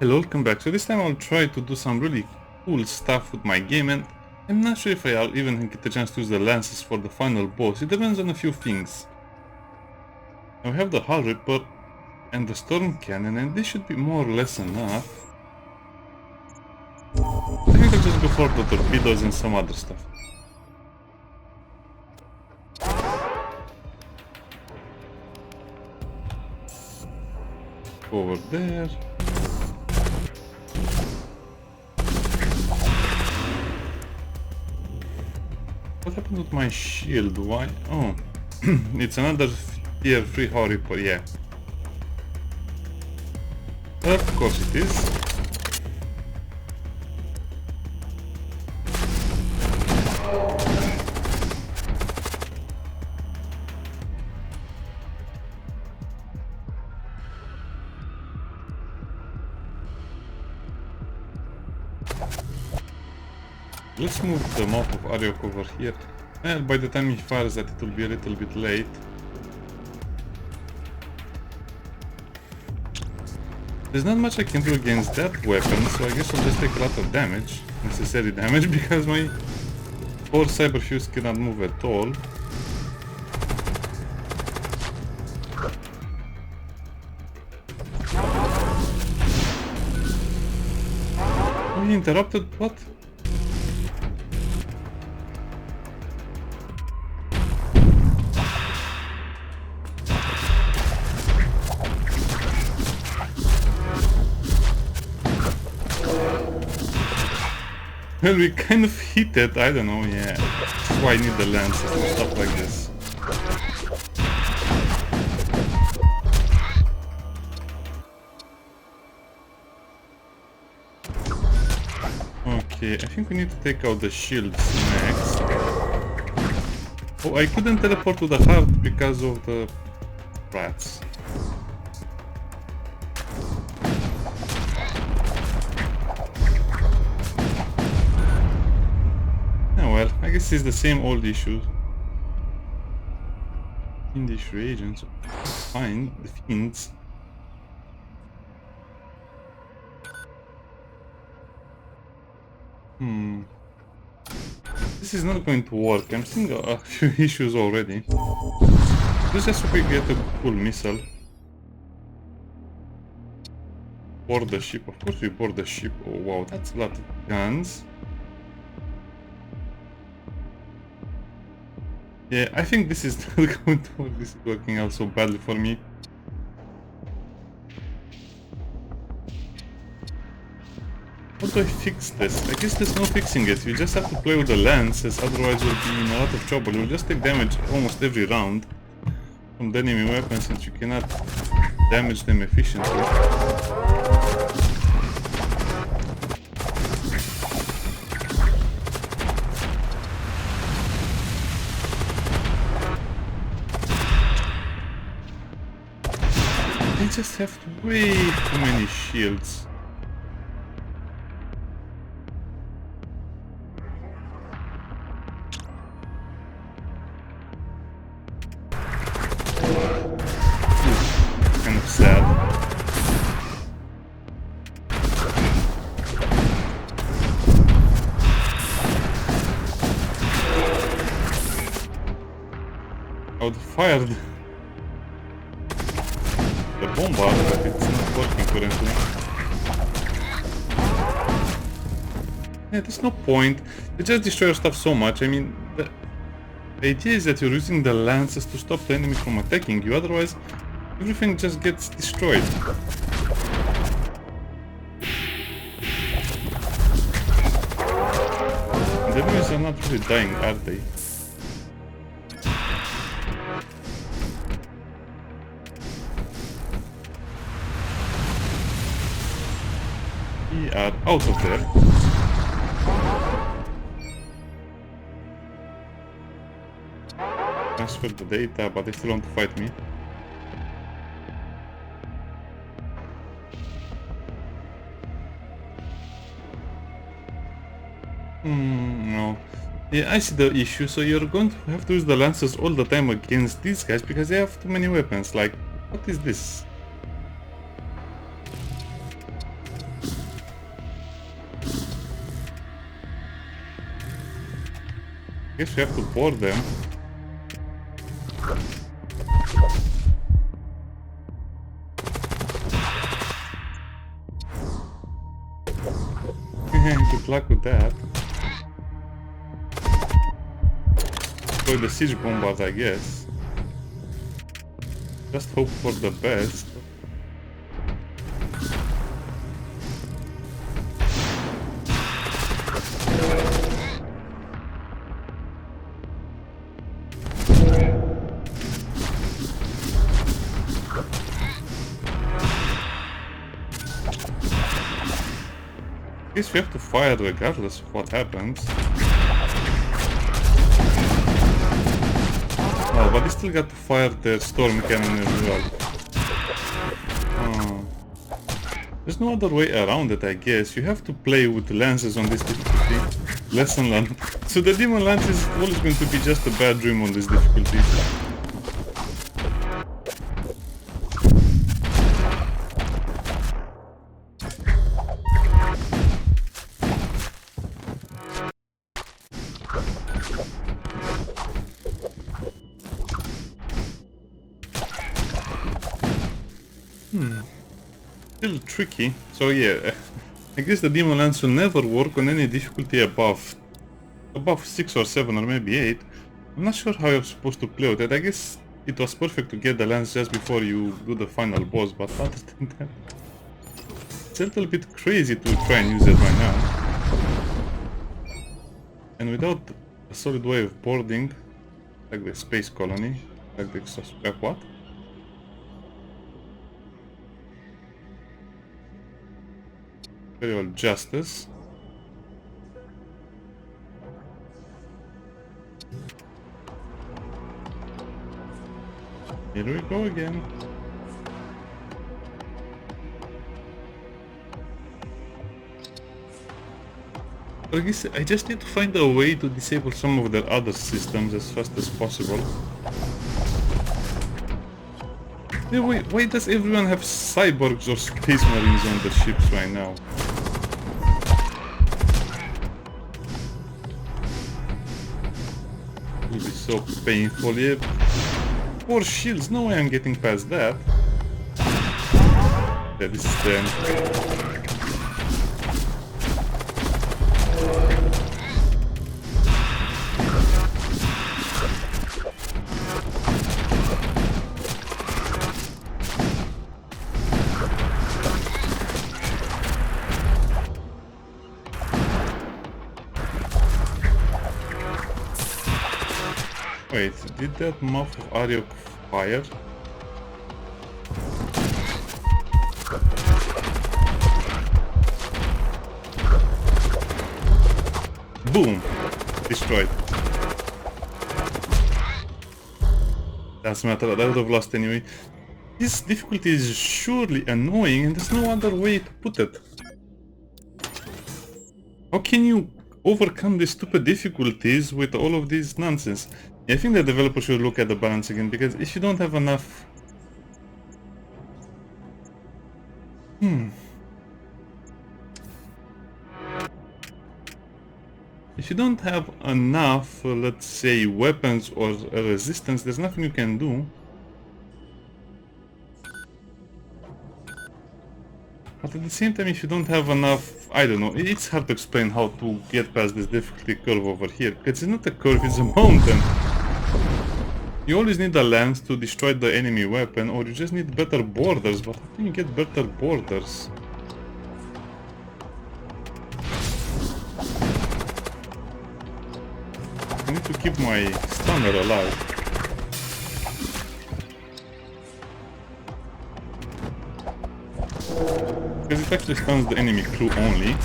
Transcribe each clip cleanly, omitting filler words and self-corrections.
Hello, welcome back. So this time I'll try to do some really cool stuff with my game, and I'm not sure if I'll even get the chance to use the lances for the final boss. It depends on a few things. Now we have the Hull Ripper and the Storm Cannon, and this should be more or less enough. I think I'll just go for the torpedoes and some other stuff. Go over there. What happened with my shield? Why? Oh, it's another tier 3 Hull Ripper, yeah. Of course it is. Let's move the map of Ariok over here. Well, by the time he fires that, it will be a little bit late. There's not much I can do against that weapon, so I guess I'll just take a lot of damage. Necessary damage, because my poor Cyberfused cannot move at all. Oh, he interrupted? What? Well, we kind of hit it, I don't know, yeah. That's why I need the lances and stuff like this. Okay, I think we need to take out the shields next. Oh, I couldn't teleport to the heart because of the rats. Well, I guess it's the same old issue. Fiendish reagents. Fine, the fiends. This is not going to work. I'm seeing a few issues already. Let's just hope we get a cool missile. Board the ship. Of course we board the ship. Oh wow, that's a lot of guns. Yeah, I think this is not going to work. This is working out so badly for me. How do I fix this? I guess there's no fixing it. You just have to play with the lances, otherwise you'll be in a lot of trouble. You'll just take damage almost every round from the enemy weapons since you cannot damage them efficiently. I just have way too many shields. Kind of sad. I would fire the bomb bar, but it's not working currently. Yeah, there's no point. You just destroy your stuff so much. I mean, the idea is that you're using the lances to stop the enemy from attacking you, otherwise everything just gets destroyed. The enemies are not really dying, are they? We are out of there. Transfer the data, but they still want to fight me. No. Yeah, I see the issue. So you're going to have to use the lances all the time against these guys because they have too many weapons. Like, what is this? Guess we have to board them. Good luck with that. For the siege bombard, I guess. Just hope for the best. I guess we have to fire regardless of what happens. Oh, but they still got to fire their storm cannon as well. Oh. There's no other way around it, I guess. You have to play with the lances on this difficulty. Lesson learned. So the demon lance is always going to be just a bad dream on this difficulty. Still tricky. So yeah, I guess the demon lance will never work on any difficulty above 6 or 7 or maybe 8. I'm not sure how you're supposed to play with it. I guess it was perfect to get the lance just before you do the final boss, but other than that, it's a little bit crazy to try and use it right now. And without a solid way of boarding, like the space colony, like what? Imperial Justice. Here we go again. I guess I just need to find a way to disable some of their other systems as fast as possible. Yeah, wait, why does everyone have cyborgs or space marines on their ships right now? It will be so painful, yeah. 4 shields, no way I'm getting past that. Yeah, this is the end. Wait, did that mouth of Ariok fire? Boom! Destroyed. Doesn't matter, I would have lost anyway. This difficulty is surely annoying and there's no other way to put it. How can you overcome these stupid difficulties with all of this nonsense? I think the developer should look at the balance again, because if you don't have enough... If you don't have enough, let's say, weapons or resistance, there's nothing you can do. But at the same time, if you don't have enough, I don't know, it's hard to explain how to get past this difficulty curve over here, because it's not a curve, it's a mountain. You always need a lance to destroy the enemy weapon, or you just need better borders, but how can you get better borders? I need to keep my stunner alive. Because it actually stuns the enemy crew only.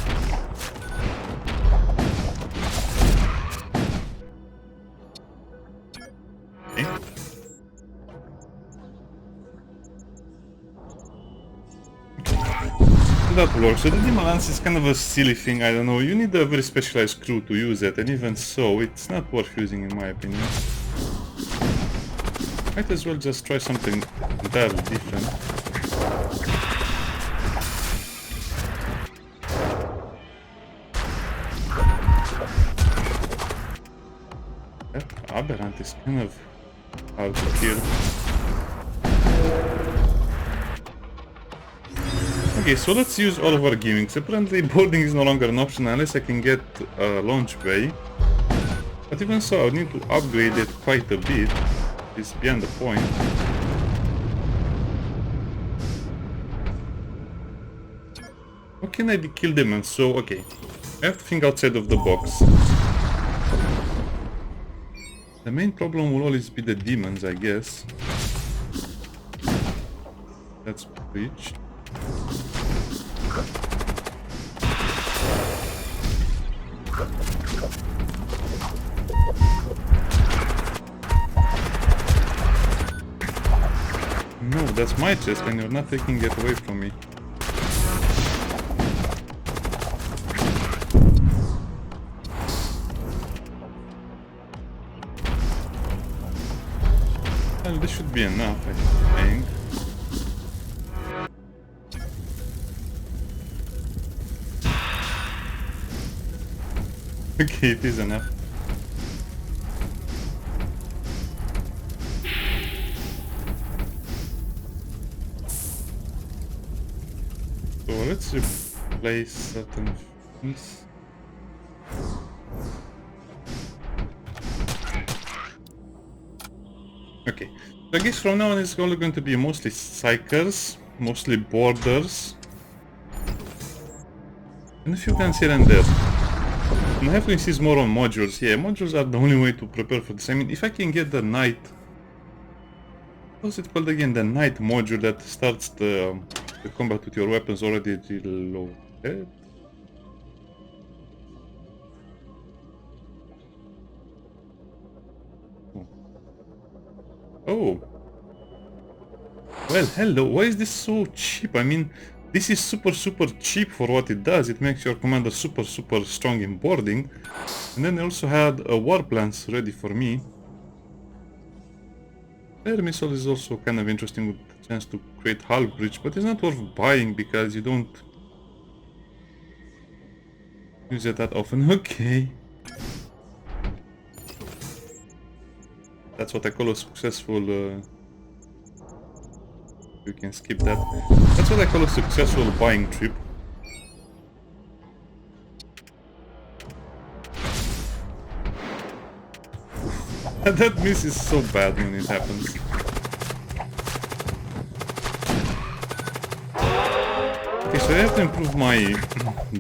That works. So the demon lance is kind of a silly thing, I don't know, you need a very specialized crew to use it, and even so, it's not worth using in my opinion. Might as well just try something entirely different. Aberrant is kind of hard to kill. Okay, so let's use all of our gimmicks. Apparently boarding is no longer an option unless I can get a launch bay. But even so, I would need to upgrade it quite a bit. It's beyond the point. How can I kill demons? So, okay. I have to think outside of the box. The main problem will always be the demons, I guess. That's breach. No, that's my chest and you're not taking it away from me. Well, this should be enough, I think. Okay, it is enough. So let's replace certain things. Okay, so I guess from now on it's only going to be mostly psychers, mostly boarders, and a few guns here and there. And I have to insist more on modules. Yeah, modules are the only way to prepare for this. I mean, if I can get the night... What's it called again? The night module that starts the combat with your weapons already reloaded. Oh. Well, hello. Why is this so cheap? I mean, this is super cheap for what it does. It makes your commander super strong in boarding. And then they also had war plans ready for me. Air missile is also kind of interesting with the chance to create hull breach, but it's not worth buying because you don't use it that often. Okay. That's what I call a successful... you can skip that. That's what I call a successful buying trip. That miss is so bad when it happens. Okay, so I have to improve my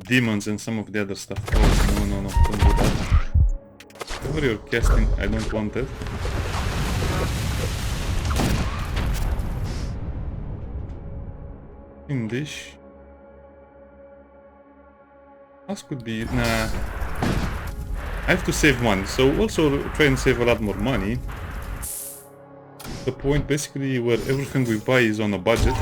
demons and some of the other stuff. Oh, no, don't do that. Whatever you're casting, I don't want it. English. This could be... Nah. I have to save money, so also try and save a lot more money. The point basically where everything we buy is on a budget.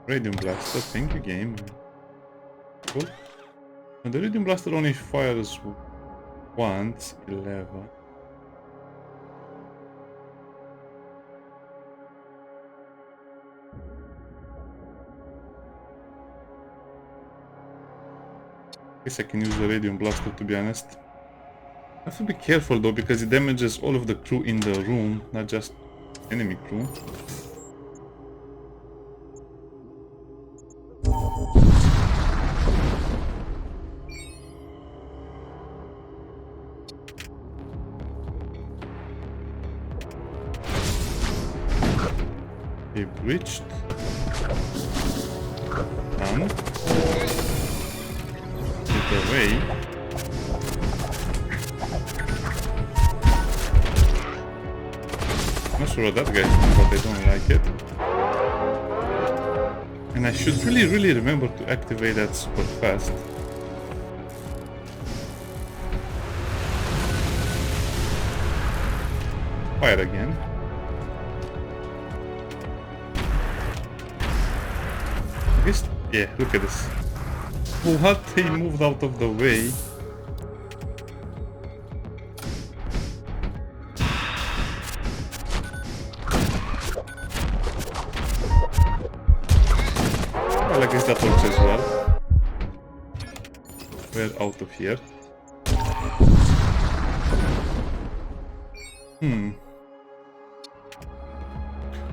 Radium Blaster, thank you game. Cool. And the Radium Blaster only fires once, 11. I guess I can use the Radium Blaster, to be honest. I have to be careful though, because it damages all of the crew in the room, not just enemy crew. Okay, breached. Done. Away. Not sure what that guy's doing, but I don't like it. And I should really remember to activate that super fast. Fire again. I guess, yeah, look at this. What? He moved out of the way. Well, I guess that works as well. We're out of here.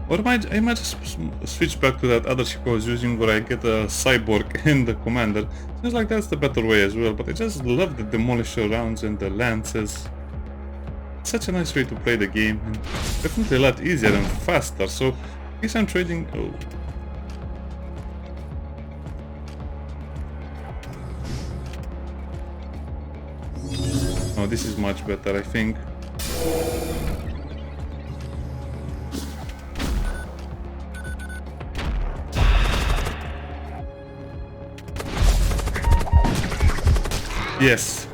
Or I might just switch back to that other ship I was using where I get a cyborg and the commander. Seems like that's the better way as well, but I just love the demolisher rounds and the lances. It's such a nice way to play the game, and definitely a lot easier and faster, so I guess I'm trading... Oh, this is much better, I think. Yes,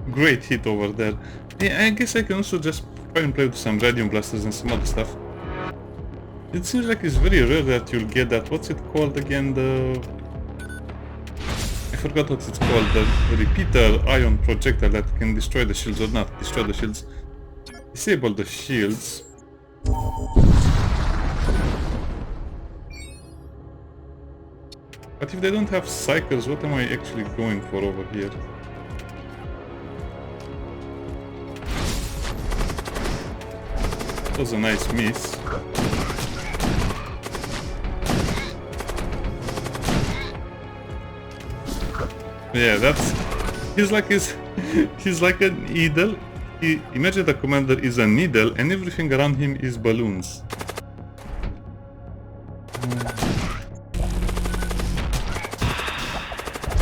great hit over there. Yeah, I guess I can also just try and play with some radium blasters and some other stuff. It seems like it's very rare that you'll get that. What's it called again? I forgot what it's called. The repeater ion projectile that can destroy the shields or not destroy the shields. Disable the shields. But if they don't have cycles, what am I actually going for over here? That was a nice miss. Yeah, that's... He's like a needle. Imagine the commander is a needle and everything around him is balloons.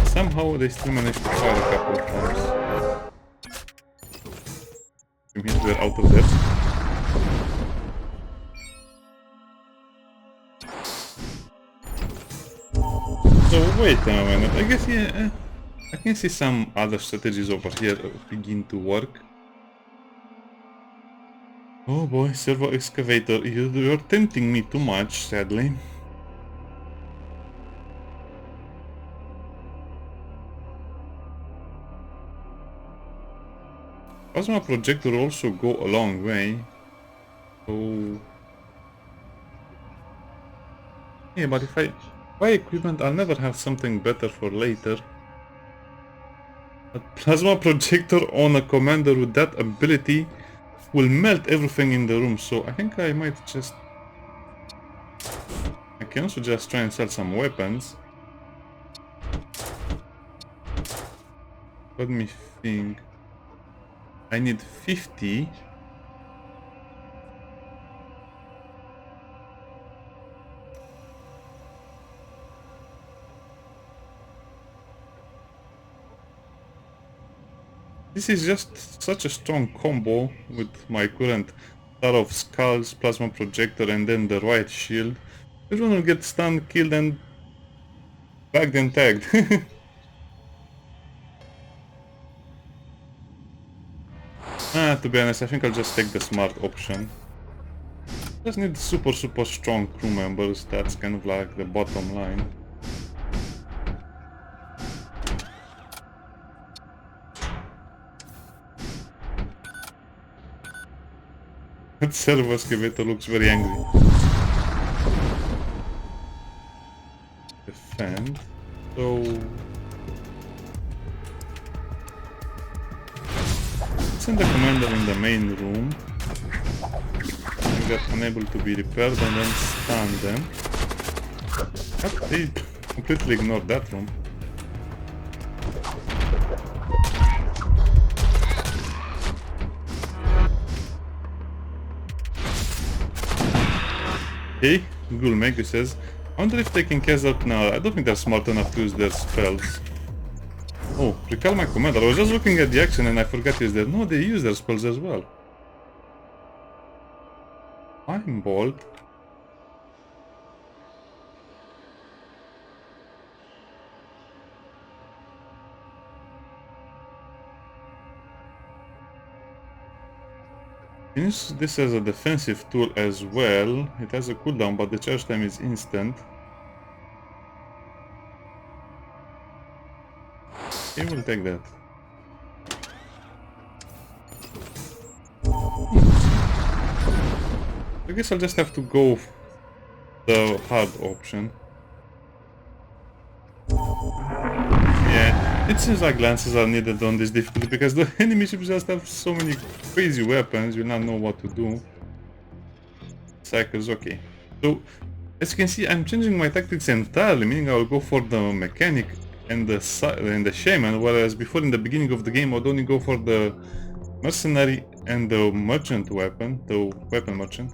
Somehow they still managed to fire a couple of times. We're out of there. So wait a minute, I guess yeah, I can see some other strategies over here begin to work. Oh boy, servo excavator, you're tempting me too much, sadly. Plasma projector also go a long way. So yeah, but if I buy equipment, I'll never have something better for later. A plasma projector on a commander with that ability will melt everything in the room, so I think I might just... I can also just try and sell some weapons. Let me think. I need 50. This is just such a strong combo with my current Star of Skulls, Plasma Projector, and then the right shield. Everyone will get stunned, killed, and bagged and tagged. To be honest, I think I'll just take the smart option. Just need super strong crew members, that's kind of like the bottom line. That servo excavator looks very angry. Defend. So... send the commander in the main room. I got unable to be repaired and then stun them. They completely ignored that room. Hey, Google Maker says, I wonder if they can cast out now. I don't think they're smart enough to use their spells. Oh, recall my commander. I was just looking at the action and I forgot he's there. No, they use their spells as well. I'm bold. Use this as a defensive tool as well. It has a cooldown, but the charge time is instant. Okay, we'll take that. I guess I'll just have to go the hard option. Yeah. It seems like lances are needed on this difficulty because the enemy ships just have so many crazy weapons, you'll not know what to do. Cycles, okay. So, as you can see, I'm changing my tactics entirely, meaning I will go for the mechanic and the shaman, whereas before in the beginning of the game I would only go for the mercenary and the merchant weapon, the weapon merchant.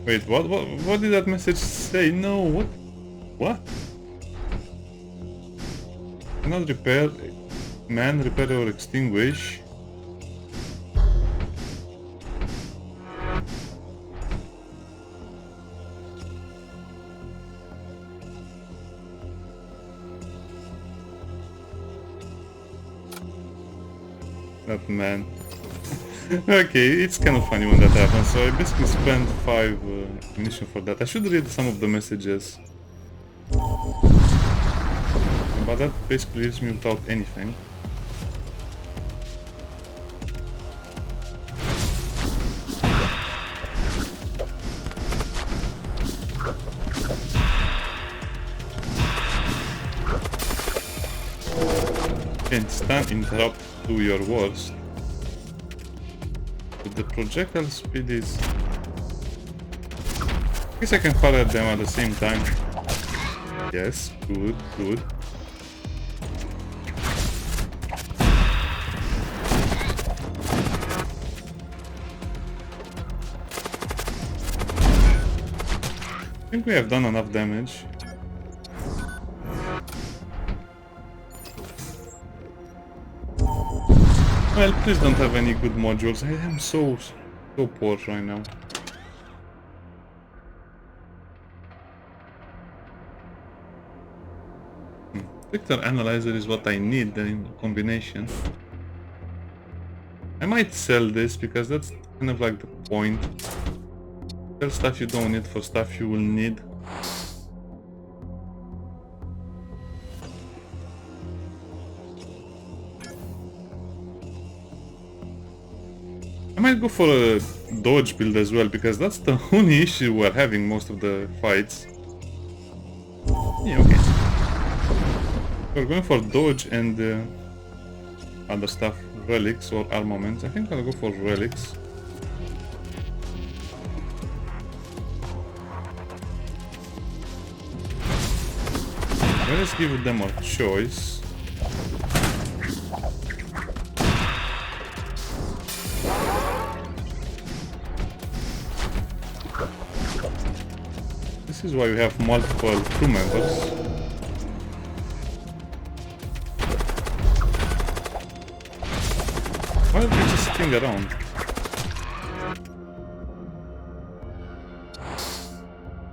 Wait, what did that message say? No, what? What? Cannot repair, man, repair or extinguish. That man. Okay, it's kind of funny when that happens, so I basically spent 5 ammunition for that. I should read some of the messages. But that basically leaves me without anything. Can't stand interrupt to your worst. But the projectile speed is... I guess I can fire at them at the same time. Yes, good, good. I think we have done enough damage. Well, please don't have any good modules. I am so poor right now. Vector Analyzer is what I need in combination. I might sell this because that's kind of like the point. Sell stuff you don't need for stuff you will need. I might go for a dodge build as well, because that's the only issue we're having most of the fights. Yeah, okay. We're going for dodge and other stuff, relics or armaments. I think I'll go for relics. Let's give them a choice. This is why we have multiple crew members. Why are they just sitting around?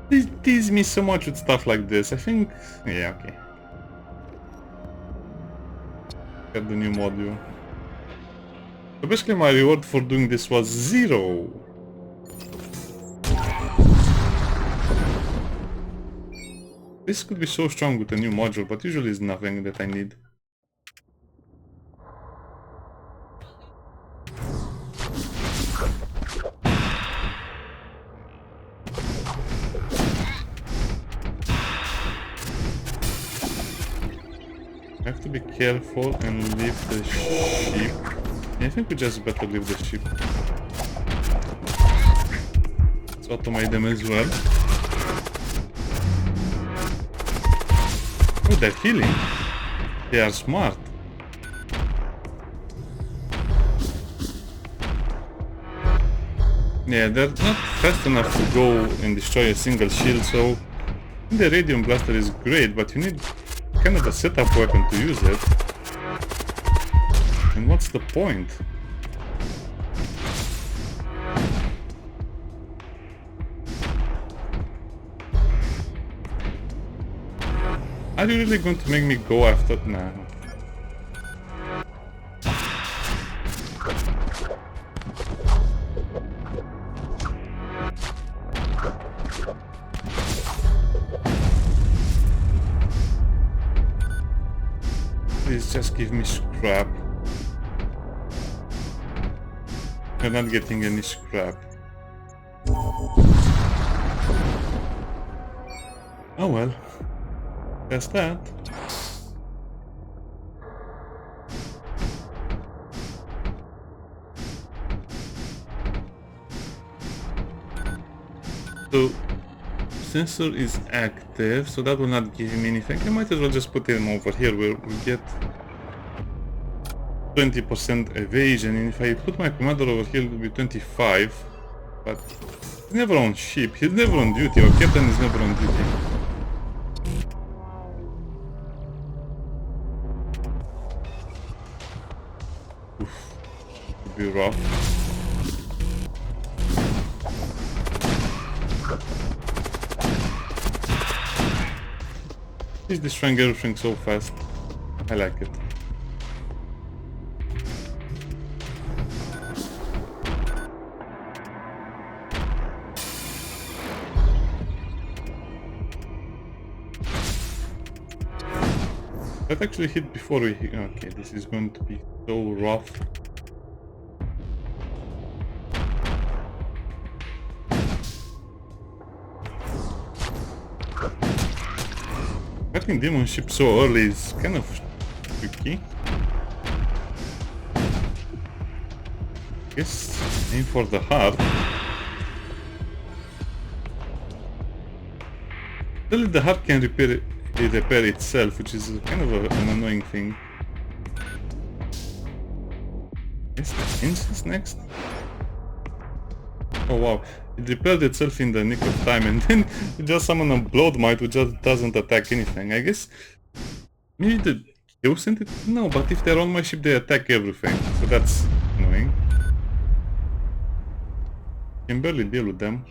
They tease me so much with stuff like this. I think... yeah, okay. Got the new module. So basically my reward for doing this was 0. This could be so strong with a new module, but usually it's nothing that I need. I have to be careful and leave the ship. I think we just better leave the ship. Let's automate them as well. Oh, they're healing. They are smart. Yeah, they're not fast enough to go and destroy a single shield, so the radium blaster is great, but you need kind of a setup weapon to use it. And what's the point? Are you really going to make me go after... nah. Please just give me scrap. You're not getting any scrap. Oh well. That's that. So, sensor is active, so that will not give him anything. I might as well just put him over here where we get 20% evasion, and if I put my commander over here it will be 25, but he's never on ship, he's never on duty, or captain is never on duty. Oof, it'll be rough. He's destroying everything so fast. I like it. That actually hit before we hit. Okay, this is going to be so rough. Fighting demon ship so early is kind of tricky. Guess aim for the heart. Only the heart can repair itself, which is kind of an annoying thing. Is the incense next? Oh wow, it repaired itself in the nick of time, and then you just summon a blood might which just doesn't attack anything. I guess maybe the Geo sent it? No, but if they're on my ship they attack everything, so that's annoying. Can barely deal with them.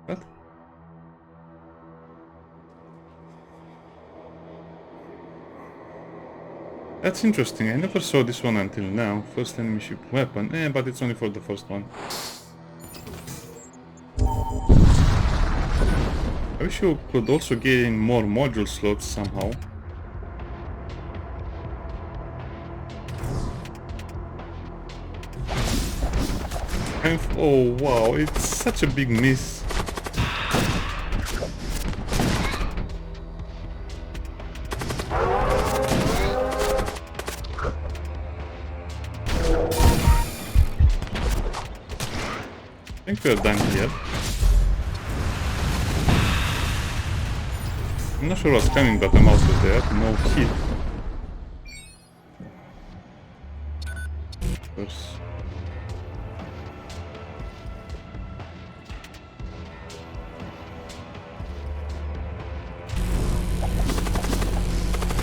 What? That's interesting, I never saw this one until now. First enemy ship weapon, but it's only for the first one. I wish you could also gain more module slots somehow. Oh wow, it's such a big miss. I think we're done here. I'm not sure what's coming, but I'm out of there. No hit. Of course.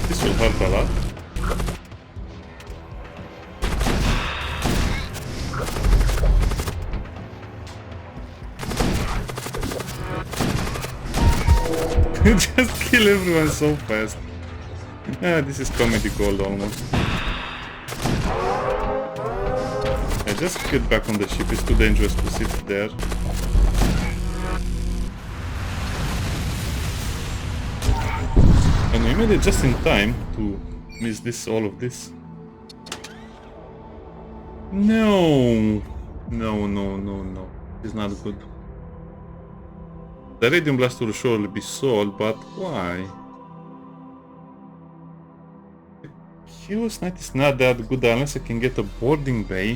This will hurt a lot. Just kill everyone so fast. This is comedy gold almost. I just get back on the ship, it's too dangerous to sit there. And we made it just in time to miss this, all of this. No! No. It's not good. The Radiant Blast will surely be sold, but why? The Chaos Knight is not that good unless I can get a boarding bay.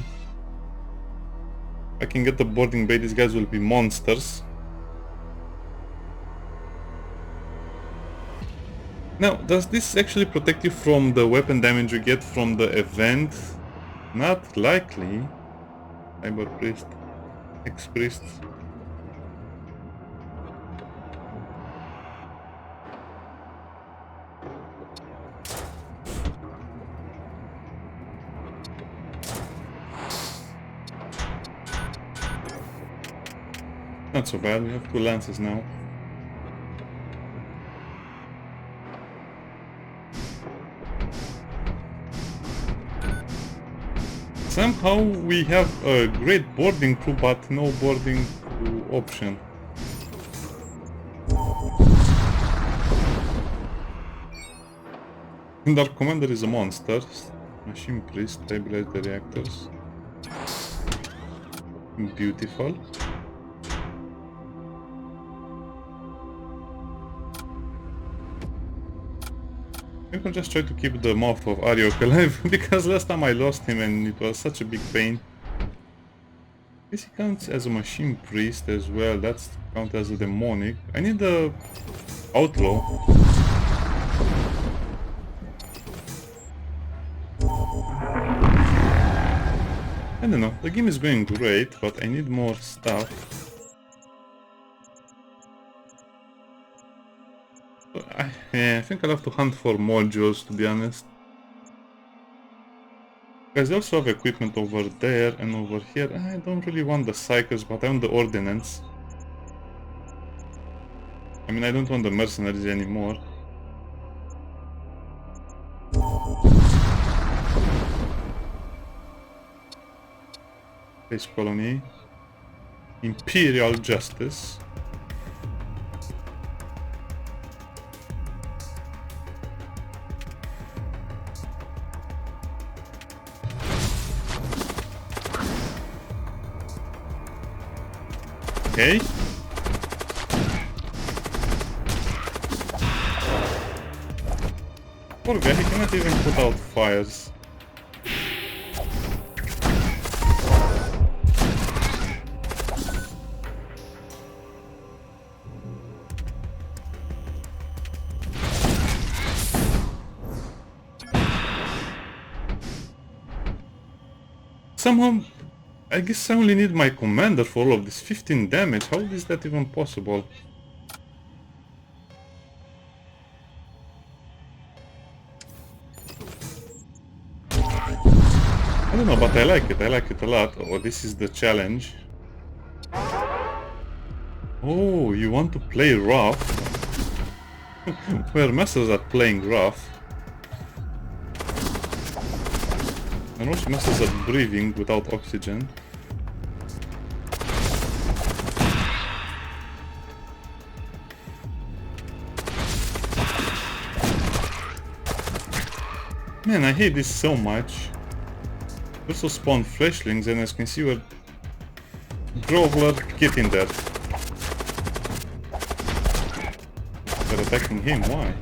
If I can get the boarding bay, these guys will be monsters. Now, does this actually protect you from the weapon damage you get from the event? Not likely. Cyber Priest. Ex-Priest. Not so bad, we have 2 lances now. Somehow we have a great boarding crew, but no boarding crew option. And our commander is a monster. Machine Priest, stabilize the reactors. Beautiful. Maybe I'll just try to keep the mouth of Ariok alive, because last time I lost him and it was such a big pain. Guess he counts as a machine priest as well, that's count as a demonic. I need the outlaw. I don't know, the game is going great, but I need more stuff. I think I'll have to hunt for modules, to be honest. Guys, they also have equipment over there and over here. I don't really want the Psychers, but I want the Ordnance. I mean, I don't want the Mercenaries anymore. Space Colony. Imperial Justice. Okay. Poor guy, he cannot even put out fires. Somehow, I guess I only need my commander for all of this 15 damage. How is that even possible? I don't know, but I like it a lot. Oh, this is the challenge. Oh, you want to play rough? Where masters are playing rough. And also masters are breathing without oxygen. Man, I hate this so much. Also spawn fleshlings, and as you can see we're Groveler, get in there. They're attacking him, why?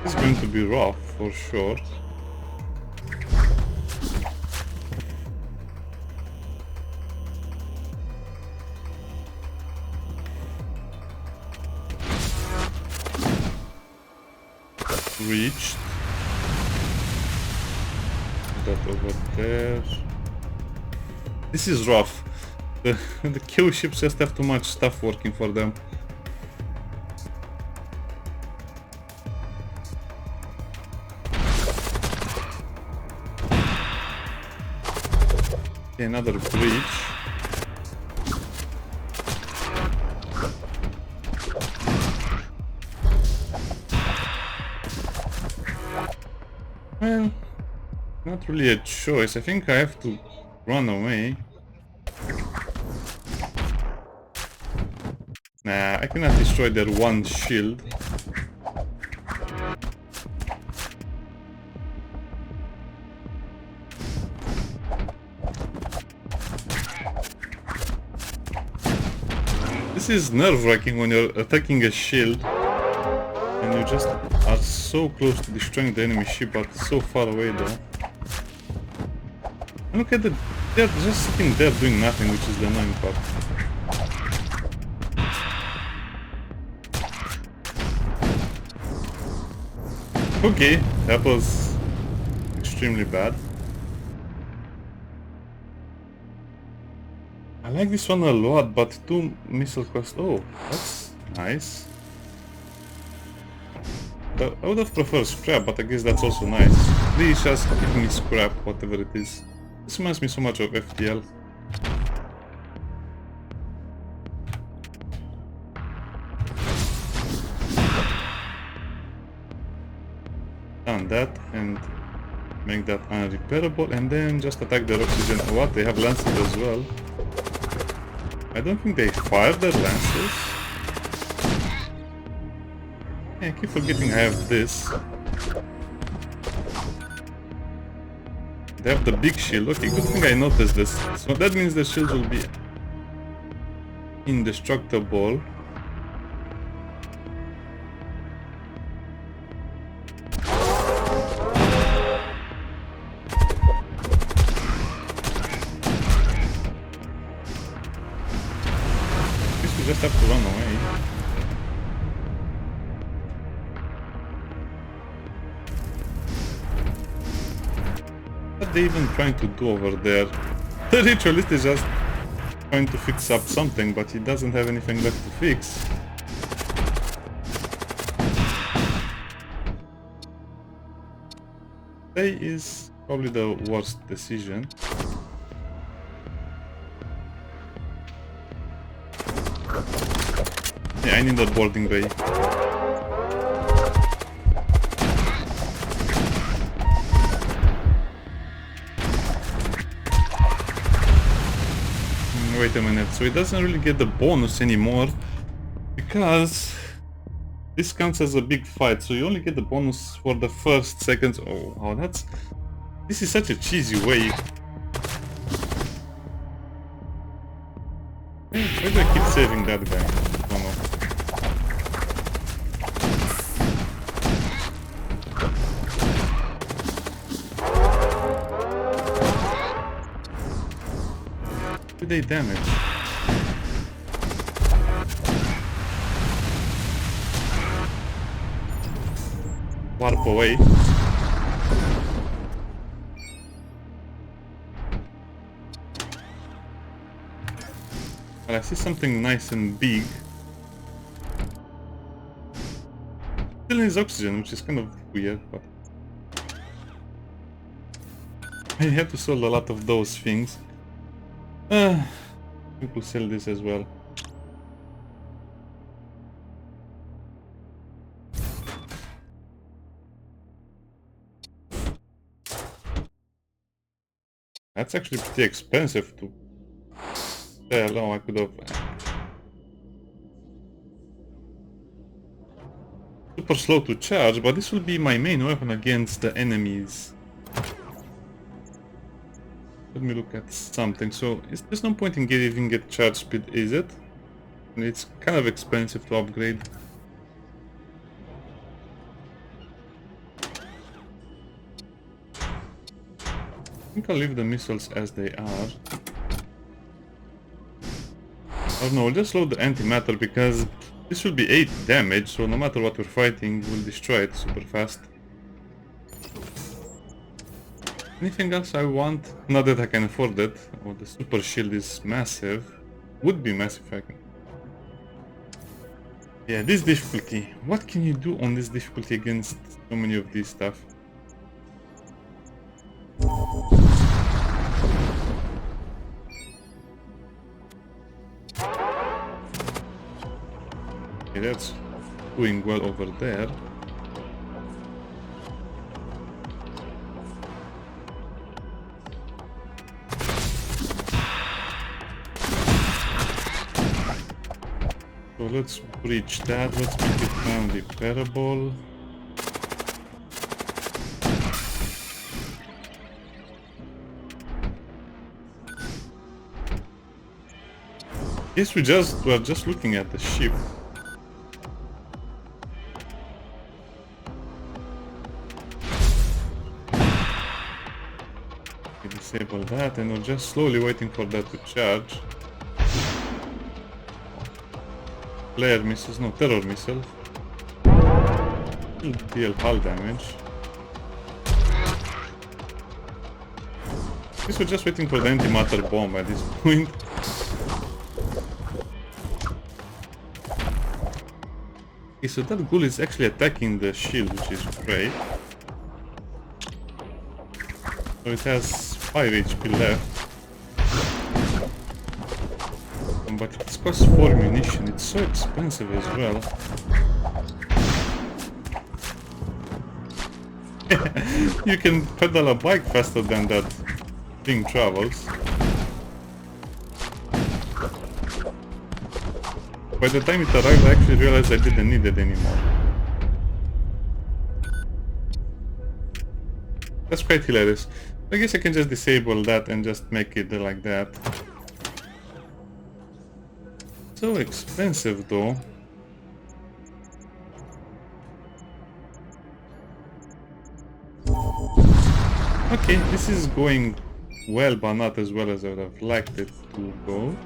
It's going to be rough for sure. Reached. That over there. This is rough. The kill ships just have too much stuff working for them. Okay, another breach. Well, not really a choice. I think I have to run away. Nah, I cannot destroy their one shield. This is nerve-wracking when you're attacking a shield and you just are so close to destroying the enemy ship but so far away though. And look at the... they're just sitting there doing nothing, which is the annoying part. Okay, that was extremely bad. I like this one a lot, but 2 missile cost... oh, that's nice. But I would have preferred scrap, but I guess that's also nice. Please just give me scrap, whatever it is. This reminds me so much of FTL. Done that and make that unrepairable, and then just attack their oxygen. What? They have lances as well. I don't think they fired their lances. Yeah, I keep forgetting I have this. They have the big shield. Okay, good thing I noticed this. So that means the shields will be indestructible. I guess we just have to run away. What are they even trying to do over there? The ritualist is just trying to fix up something, but he doesn't have anything left to fix. Stay is probably the worst decision. Yeah, I need that boarding bay. Wait a minute, so it doesn't really get the bonus anymore because this counts as a big fight, so you only get the bonus for the first seconds. Oh, this is such a cheesy way. Why do I keep saving that guy? I don't know. Do they damage? Warp away. Well, I see something nice and big. Still needs oxygen, which is kind of weird, but I have to sell a lot of those things. We could sell this as well. That's actually pretty expensive to sell. Oh, I could have... Super slow to charge, but this will be my main weapon against the enemies. Let me look at something. So, there's no point in even get charge speed, is it? And it's kind of expensive to upgrade. I think I'll leave the missiles as they are. Oh no, I'll just load the antimatter because this will be 8 damage, so no matter what we're fighting, we'll destroy it super fast. Anything else I want? Not that I can afford it. Oh, the super shield is massive. Would be massive if I can. Yeah, this difficulty. What can you do on this difficulty against so many of these stuff? Okay, that's doing well over there. So let's breach that, let's make it non-repairable. Yes, we're just looking at the ship. Okay, disable that, and we're just slowly waiting for that to charge. Flare missiles, no, terror missile. Deal hull damage. I guess we're just waiting for the antimatter bomb at this point. Okay, so that ghoul is actually attacking the shield, which is great. So it has 5 HP left. But it costs 4 munition, it's so expensive as well. You can pedal a bike faster than that thing travels. By the time it arrived, I actually realized I didn't need it anymore. That's quite hilarious. I guess I can just disable that and just make it like that. So expensive though. Okay, this is going well, but not as well as I would have liked it to go.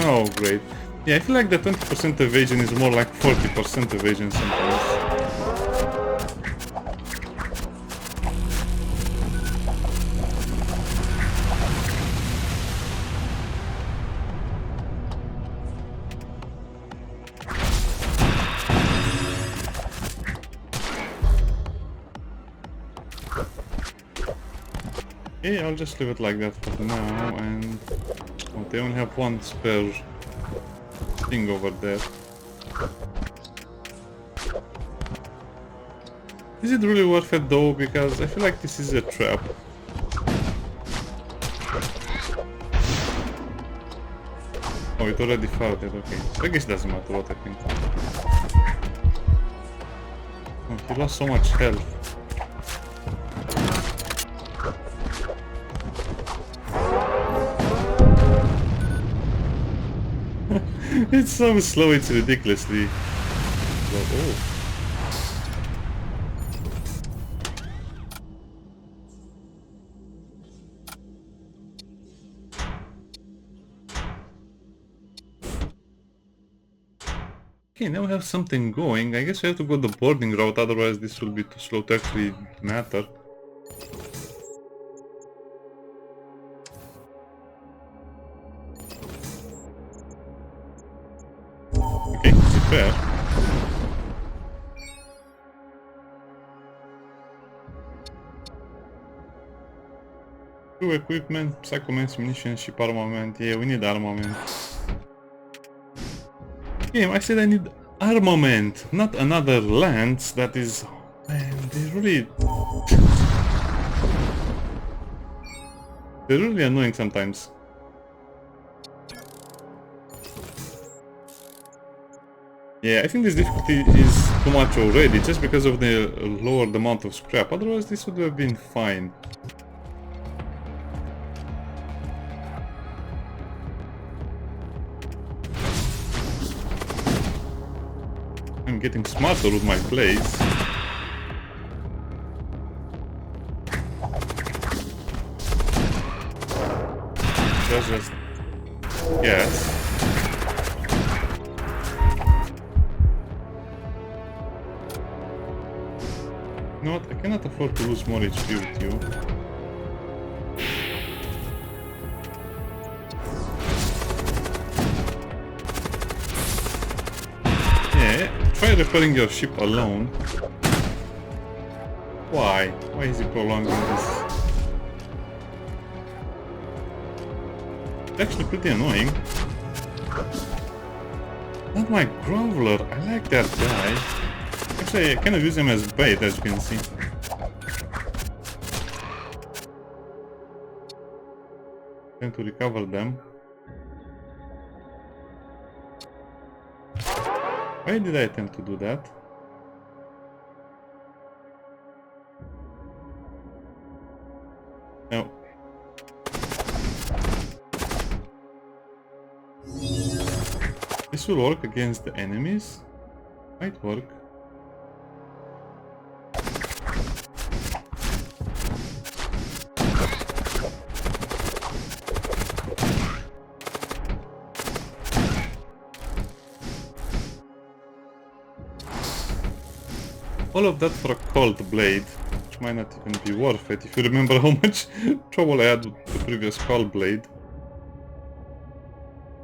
Oh, great. Yeah, I feel like the 20% evasion is more like 40% evasion sometimes. Okay, I'll just leave it like that for now, and oh, they only have one spare thing over there. Is it really worth it though? Because I feel like this is a trap. Oh, it already felt it, okay. So I guess it doesn't matter what I think. Oh, he lost so much health. It's so slow, it's ridiculously slow. Oh. Okay, now we have something going. I guess we have to go the boarding route, otherwise this will be too slow to actually matter. Okay, fair. Crew equipment, psychomens, munitions, ship armament. Yeah, we need armament. Game, I said I need armament, not another lance that is... Man, they're really annoying sometimes. Yeah, I think this difficulty is too much already, just because of the lowered amount of scrap. Otherwise, this would have been fine. I'm getting smarter with my plays. That's just... yes. You know what? I cannot afford to lose more HP with you. Yeah, try repairing your ship alone. Why? Why is he prolonging this? It's actually pretty annoying. Not my Groveler. I like that guy. Actually, I kind of use him as bait, as you can see. Trying to recover them. Why did I attempt to do that? No. This will work against the enemies? Might work. All of that for a cold blade, which might not even be worth it if you remember how much trouble I had with the previous cold blade.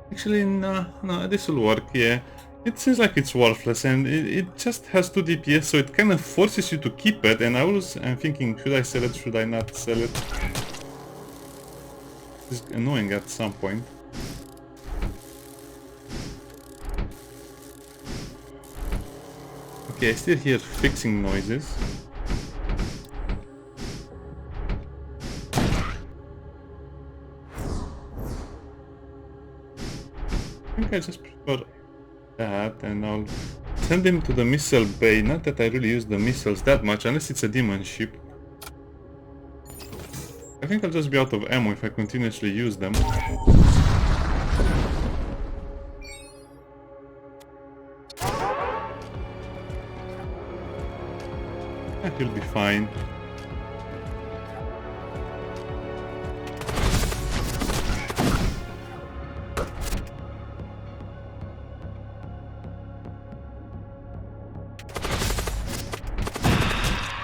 Actually, no, this will work, yeah. It seems like it's worthless, and it just has 2 DPS, so it kind of forces you to keep it, and I'm thinking, should I sell it, should I not sell it? It's annoying at some point. Okay, I still hear fixing noises. I think think I just prefer that, and I'll send him to the missile bay. Not that I really use the missiles that much, unless it's a demon ship. I think I'll just be out of ammo if I continuously use them. Yeah, he'll be fine.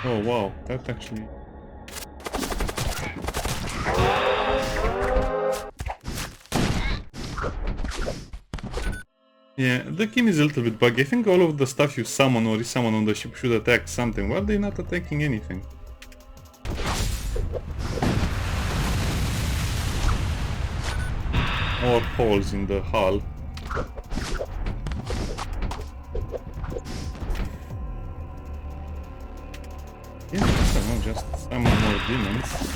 Oh wow, that actually... Yeah, the game is a little bit buggy. I think all of the stuff you summon or resummon on the ship should attack something. Why are they not attacking anything? Or holes in the hull. Yeah, I don't know, just summon more demons.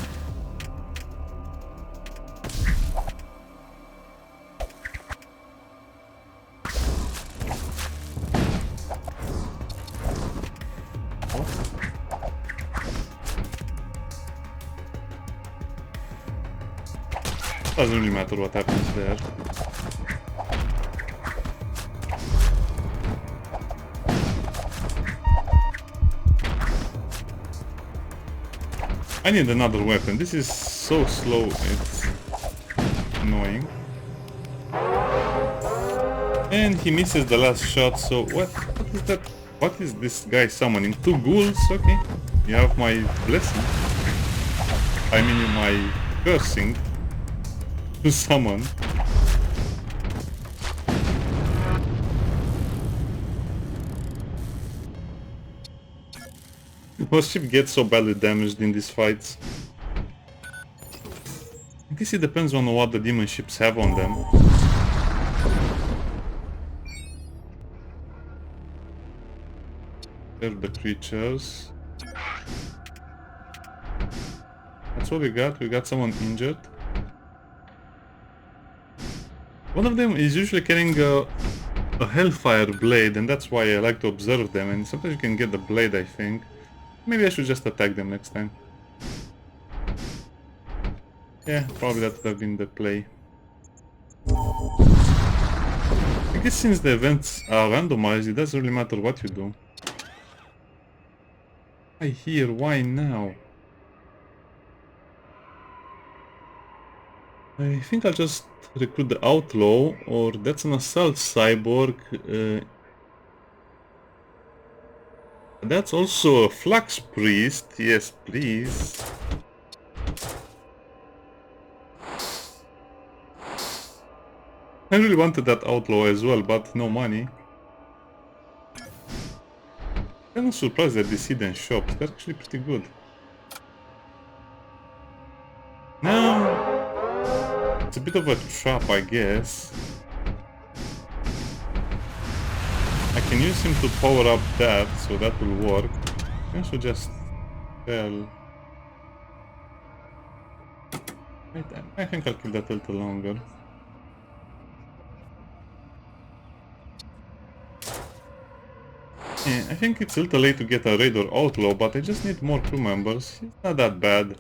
Doesn't really matter what happens there. I need another weapon. This is so slow, it's annoying. And he misses the last shot, so what is that? What is this guy summoning? 2 ghouls? Okay. You have my blessing. I mean my cursing. To summon. Most ship gets so badly damaged in these fights. I guess it depends on what the demon ships have on them. There are the creatures. That's what we got. We got someone injured. One of them is usually carrying a hellfire blade, and that's why I like to observe them, and sometimes you can get the blade, I think. Maybe I should just attack them next time. Yeah, probably that would have been the play. I guess since the events are randomized, it doesn't really matter what you do. I hear, why now? I think I'll just recruit the outlaw, or that's an assault cyborg. That's also a flux priest. Yes, please. I really wanted that outlaw as well, but no money. I'm surprised at these hidden shops. They're actually pretty good. Now, it's a bit of a trap, I guess. I can use him to power up that, so that will work. I should just sell. I think I'll keep that a little longer. Yeah, I think it's a little late to get a raid or outlaw, but I just need more crew members. It's not that bad.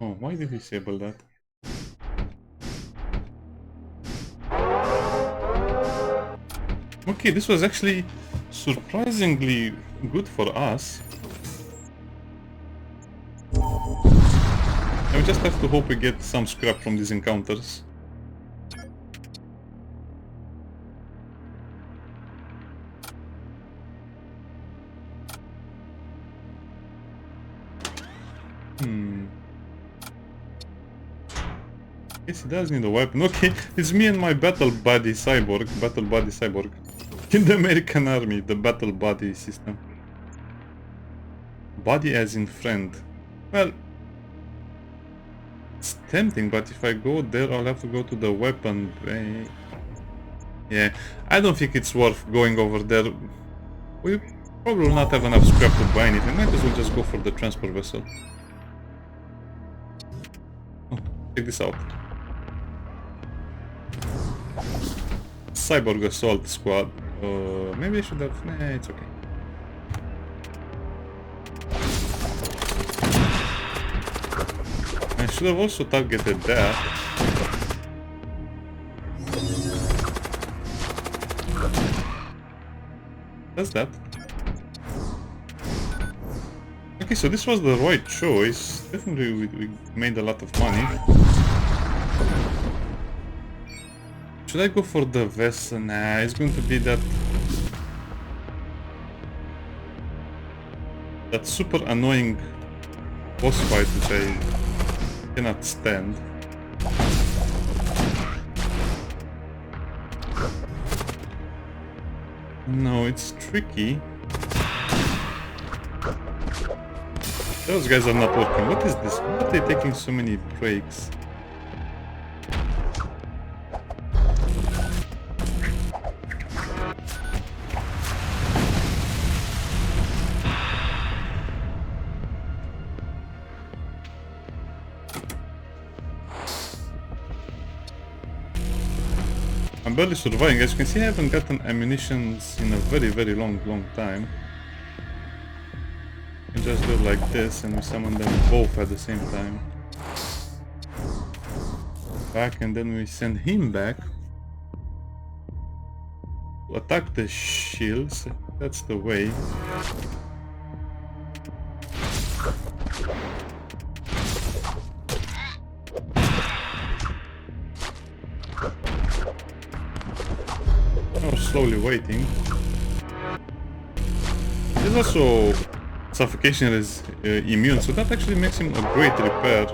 Oh, why did he disable that? Okay, this was actually surprisingly good for us. I just have to hope we get some scrap from these encounters. Yes, he does need a weapon. Okay, it's me and my battle buddy cyborg. In the American army, the battle buddy system. Buddy as in friend. Well, it's tempting, but if I go there, I'll have to go to the weapon bay. Yeah, I don't think it's worth going over there. We probably will not have enough scrap to buy anything. Might as well just go for the transport vessel. Oh, check this out. Cyborg assault squad. Maybe I should have... Nah, it's okay. I should have also targeted that. That's that. Okay, so this was the right choice. Definitely we made a lot of money. Should I go for the vessel? Nah, it's going to be that super annoying boss fight which I cannot stand. No, it's tricky. Those guys are not working. What is this? Why are they taking so many breaks? I'm barely surviving. As you can see, I haven't gotten ammunitions in a very long time. You just do it like this and we summon them both at the same time. Back, and then we send him back to attack the shields. That's the way. Slowly waiting. There's also suffocation is immune, so that actually makes him a great repair.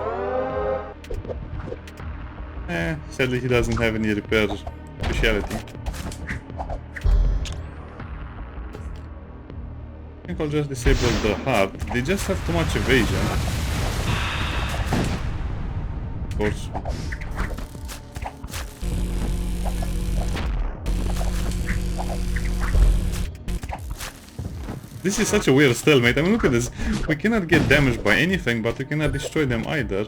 Sadly he doesn't have any repair speciality. I think I'll just disable the heart. They just have too much evasion. Of course. This is such a weird stalemate. I mean, look at this. We cannot get damaged by anything, but we cannot destroy them either.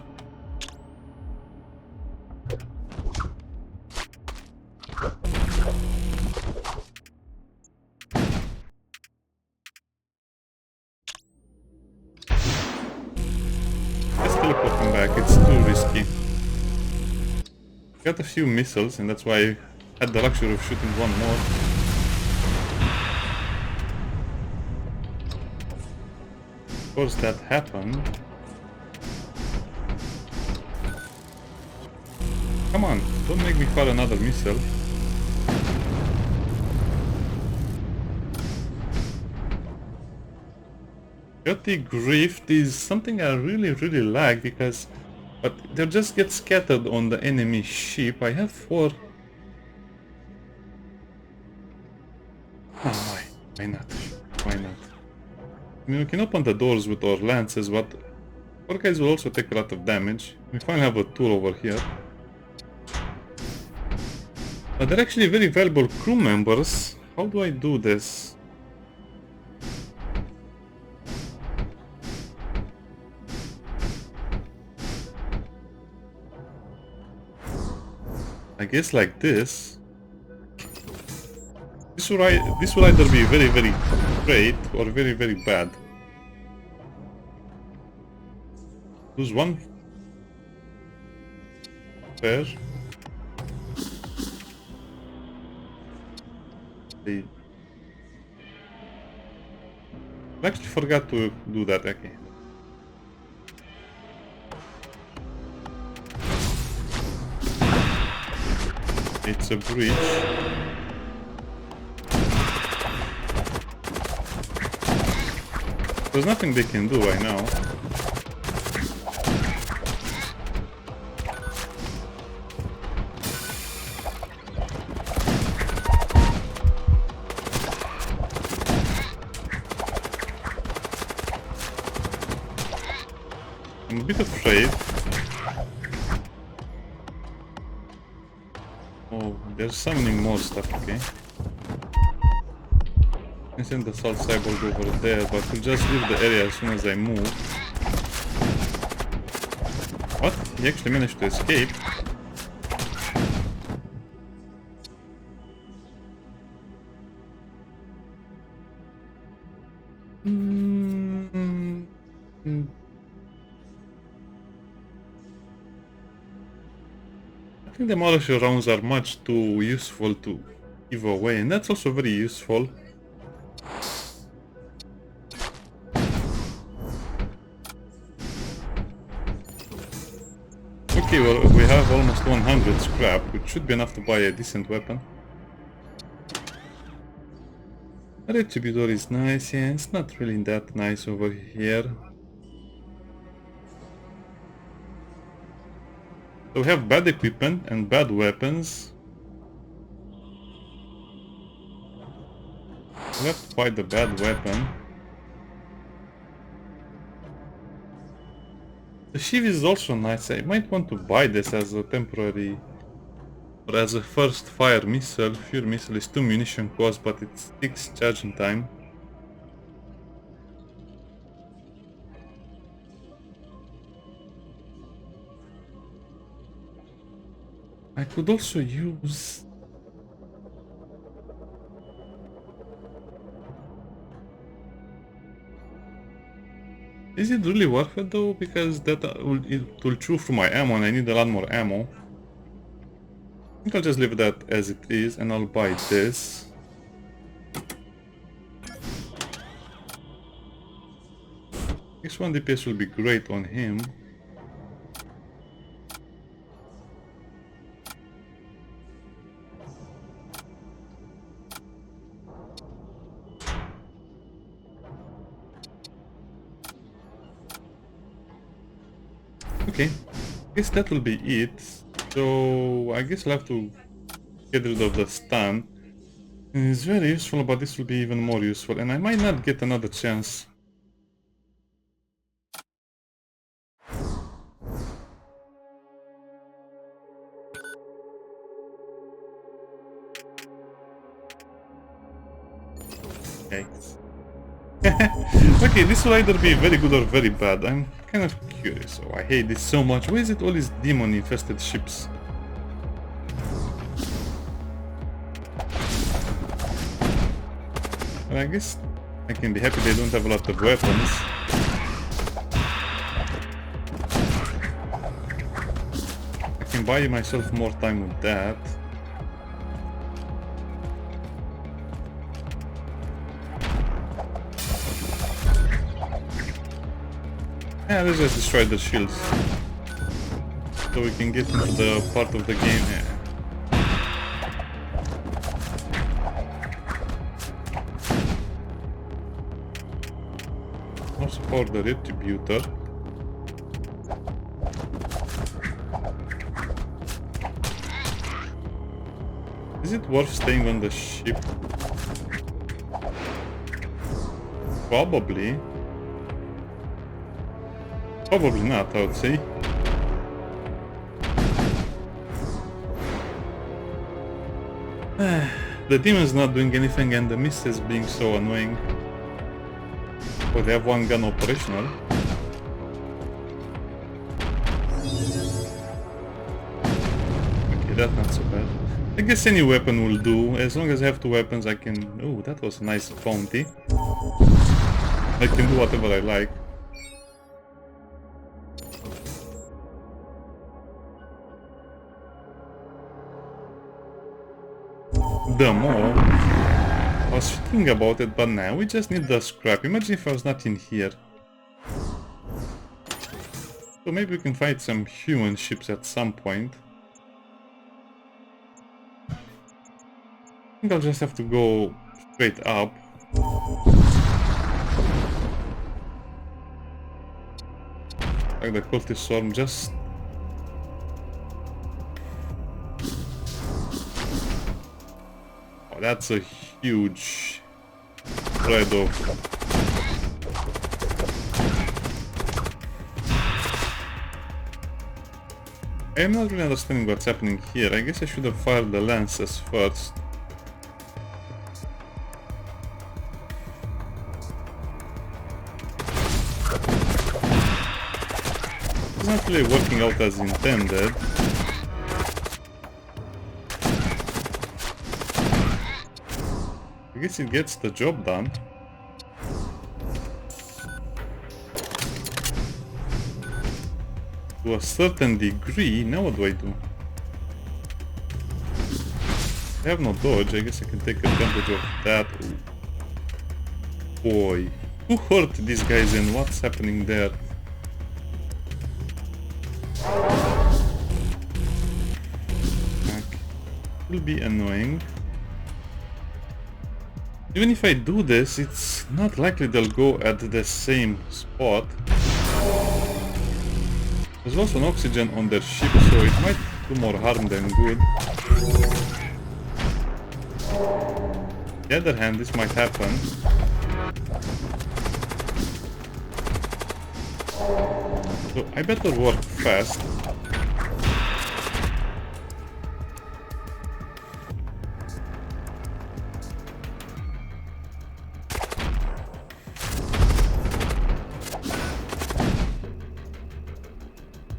Let's teleport them back. It's too risky. Got a few missiles, and that's why I had the luxury of shooting one more. Of course that happened. Come on, don't make me fire another missile. Chaotic Rift is something I really like because they just get scattered on the enemy ship. I have 4. Oh, why not? Why not? I mean, we can open the doors with our lances, but our guys will also take a lot of damage. We finally have a tool over here. But they're actually very valuable crew members. How do I do this? I guess like this. This will either be very great or very bad. Lose one pair. I actually forgot to do that. Okay. It's a breach. There's nothing they can do right now. I'm a bit afraid. Oh, they're summoning more stuff, okay. I send the Assault Cyborg over there, but we'll just leave the area as soon as I move. What? He actually managed to escape. think demolition rounds are much too useful to give away, and that's also very useful. Okay, well, we have almost 100 scrap, which should be enough to buy a decent weapon. Retributor is nice, yeah, it's not really that nice over here. So we have bad equipment and bad weapons. We have to buy the bad weapon. The shiv is also nice. I might want to buy this as a temporary or as a first fire missile. Fuel missile is 2 munition cost, but it's 6 charging time. I could also use... Is it really worth it though? Because it will chew through my ammo and I need a lot more ammo. I think I'll just leave that as it is and I'll buy this. This 1 DPS will be great on him. Okay, I guess that will be it. So I guess I'll have to get rid of the stun. It's very useful, but this will be even more useful, and I might not get another chance. Yikes. Okay, this will either be very good or very bad. I'm kind of curious. Oh, I hate this so much. Why is it all these demon-infested ships? Well, I guess I can be happy they don't have a lot of weapons. I can buy myself more time with that. Yeah, let's just destroy the shields. So we can get into the part of the game. Yeah. Also for the Retributor. Is it worth staying on the ship? Probably. Probably not, I would say. The demon's not doing anything and the mist is being so annoying. Oh, they have one gun operational. Okay, that's not so bad. I guess any weapon will do. As long as I have 2 weapons I can... Oh, that was a nice bounty. I can do whatever I like. The more. I was thinking about it, but now we just need the scrap. Imagine if I was not in here. So maybe we can find some human ships at some point. I think I'll just have to go straight up. Like the cultist swarm, just... Oh, that's a huge spread of... I'm not really understanding what's happening here. I guess I should have fired the lances first. It's not really working out as intended. I guess it gets the job done. To a certain degree. Now what do I do? I have no dodge, I guess I can take advantage of that. Ooh. Boy. Who hurt these guys and what's happening there? Okay. Will be annoying. Even if I do this, it's not likely they'll go at the same spot. There's also an oxygen on their ship, so it might do more harm than good. On the other hand, this might happen. So I better work fast.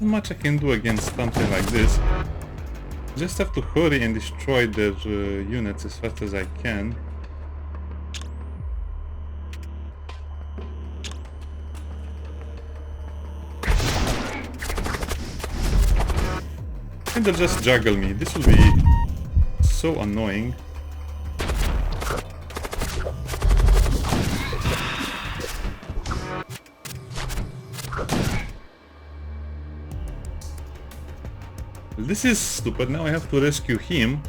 Not much I can do against something like this. Just have to hurry and destroy their units as fast as I can. And they'll just juggle me. This will be so annoying. This is stupid. Now I have to rescue him.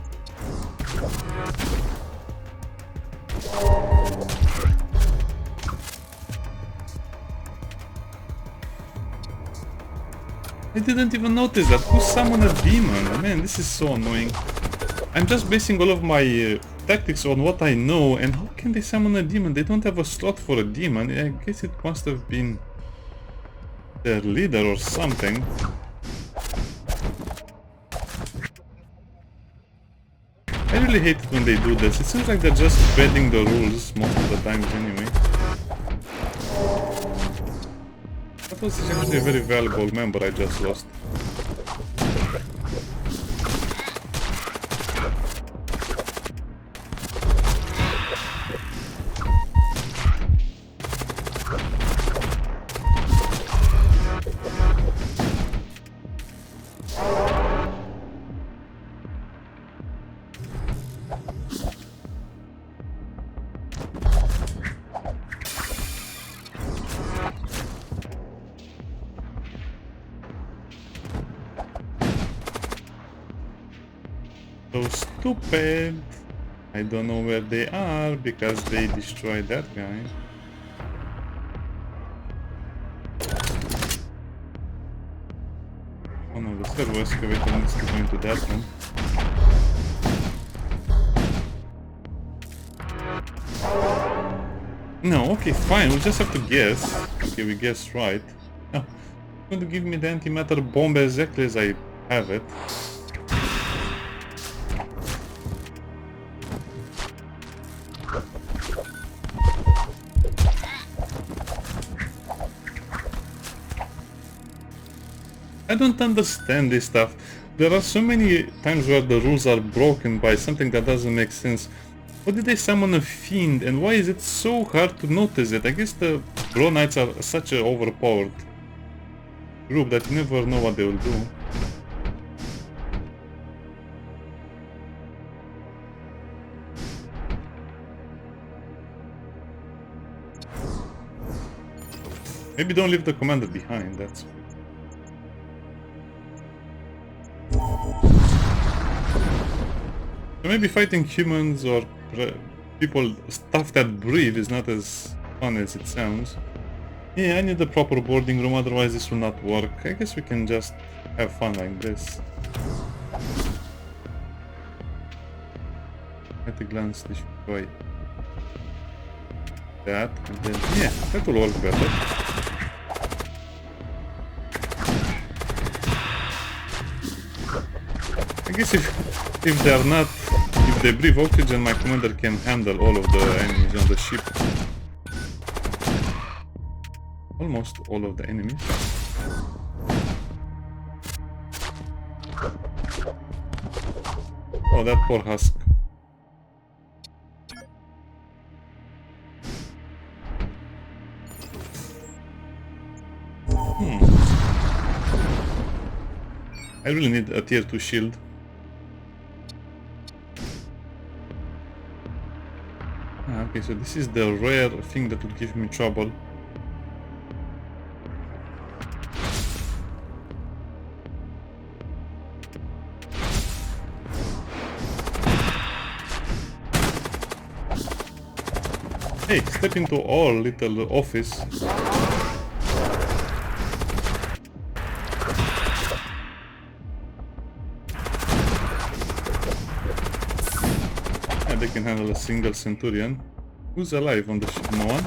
I didn't even notice that. Who summoned a demon? Man, this is so annoying. I'm just basing all of my tactics on what I know, and how can they summon a demon? They don't have a slot for a demon. I guess it must have been their leader or something. I really hate it when they do this. It seems like they're just bending the rules most of the times anyway. That was actually a very valuable member I just lost. So stupid. I don't know where they are because they destroyed that guy. Oh no, the servo excavator needs to go into that one. No, okay, fine, we'll just have to guess. Okay, we guessed right. Oh, it's going to give me the antimatter bomb exactly as I have it. I don't understand this stuff. There are so many times where the rules are broken by something that doesn't make sense. Why did they summon a fiend, and why is it so hard to notice it? I guess the Bro Knights are such an overpowered group that you never know what they will do. Maybe don't leave the commander behind, that's... So maybe fighting humans or people, stuff that breathe is not as fun as it sounds. Yeah, I need a proper boarding room, otherwise this will not work. I guess we can just have fun like this. At a glance, destroy that, and then, yeah, that will work better. I guess if they are not, if they breathe oxygen, my commander can handle all of the enemies on the ship. Almost all of the enemies. Oh, that poor husk. I really need a tier 2 shield. Ah, okay, so this is the rare thing that would give me trouble. Hey, step into our little office. And they can handle a single centurion. Who's alive on the ship? No one?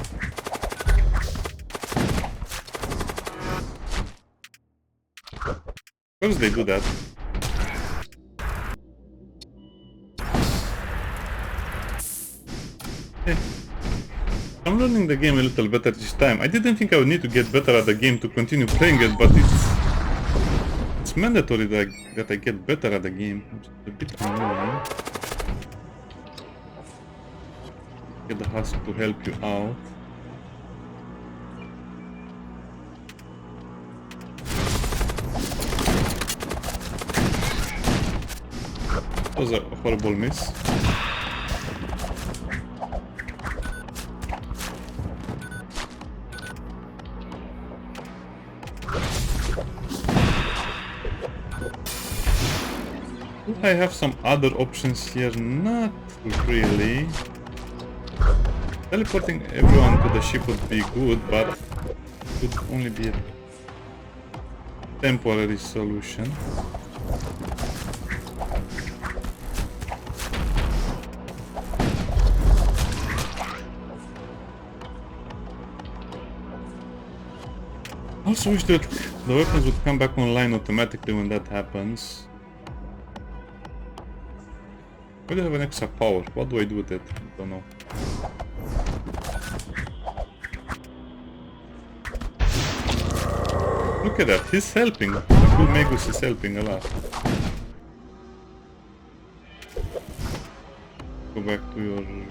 Of course they do that. Yeah. I'm learning the game a little better this time. I didn't think I would need to get better at the game to continue playing it, but it's mandatory that I get better at the game. It's a bit annoying. Get the husk to help you out. That was a horrible miss. Do I have some other options here? Not really. Teleporting everyone to the ship would be good, but it would only be a temporary solution. I also wish that the weapons would come back online automatically when that happens. I do have an extra power. What do I do with it? I don't know. Look at that, he's helping. The cool Magus is helping a lot. Go back to your room.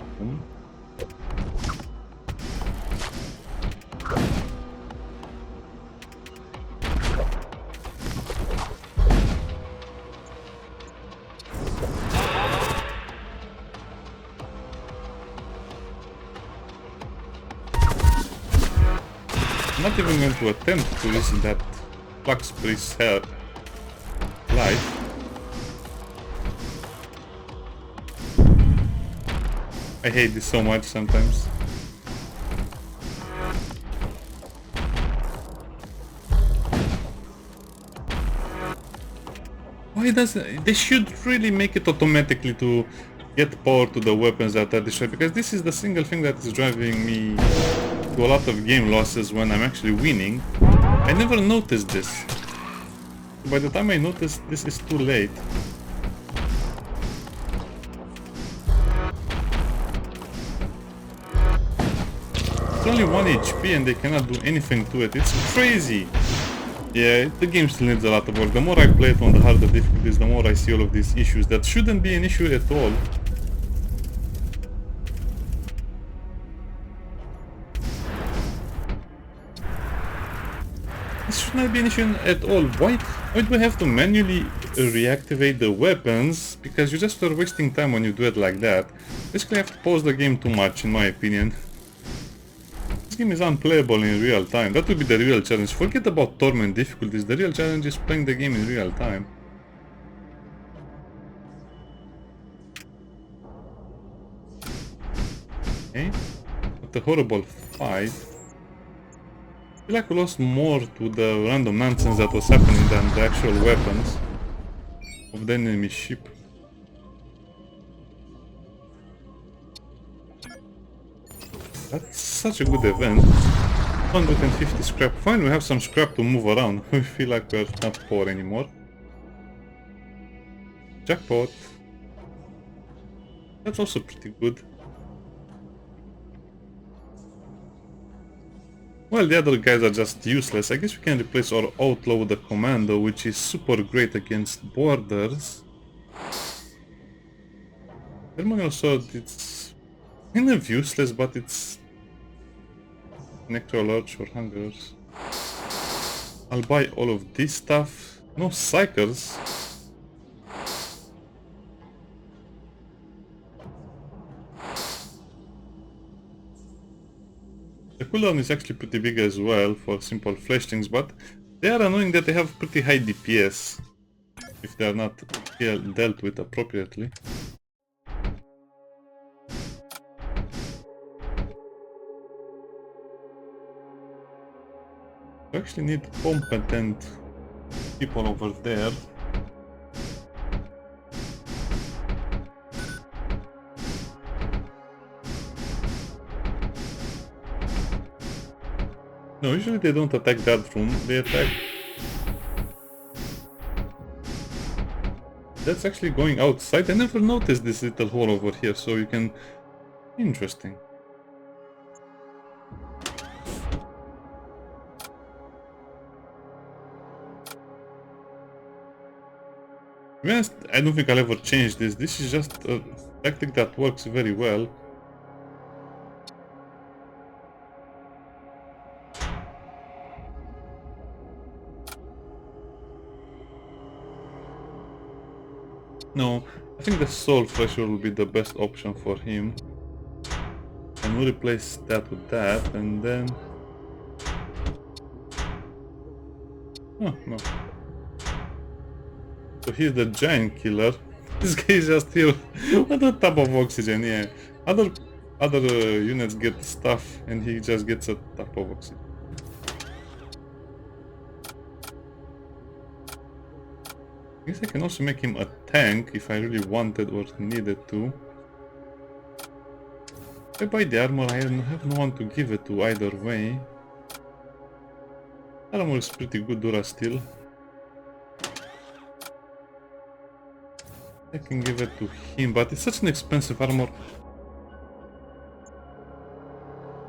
I'm not even going to attempt to listen that Flux Priest's life. I hate this so much sometimes. Why doesn't... They should really make it automatically to get power to the weapons that are destroyed, because this is the single thing that is driving me to a lot of game losses when I'm actually winning. I never noticed this. By the time I notice, this is too late. It's only 1 HP and they cannot do anything to it. It's crazy. Yeah, the game still needs a lot of work. The more I play it on the harder difficulties, the more I see all of these issues that shouldn't be an issue at all. This should not be an issue at all. Why do we have to manually reactivate the weapons? Because you just are wasting time when you do it like that. Basically, I have to pause the game too much, in my opinion. This game is unplayable in real time. That would be the real challenge. Forget about Tormen difficulties. The real challenge is playing the game in real time. Okay. What a horrible fight. I feel like we lost more to the random nonsense that was happening than the actual weapons of the enemy ship. That's such a good event. 150 scrap. Fine, we have some scrap to move around. We feel like we're not poor anymore. Jackpot. That's also pretty good. Well, the other guys are just useless. I guess we can replace our outlaw with a commando, which is super great against borders. Ceremonial sword, it's kind of useless, but it's Necro Lurch or Hungers. I'll buy all of this stuff. No Psychers. The cooldown is actually pretty big as well for simple flash things, but they are annoying that they have pretty high DPS if they are not dealt with appropriately. We actually need competent people over there. No, usually they don't attack that room, they attack... That's actually going outside. I never noticed this little hole over here, so you can... Interesting. To be honest, I don't think I'll ever change this. This is just a tactic that works very well. No, I think the soul threshold will be the best option for him. And we'll replace that with that, and then... Oh, no. So he's the giant killer. This guy is just here with a tap of oxygen, yeah. Other units get stuff, and he just gets a tap of oxygen. I guess I can also make him a tank if I really wanted or needed to. If I buy the armor, I have no one to give it to either way. Armor is pretty good, Dura still. I can give it to him, but it's such an expensive armor.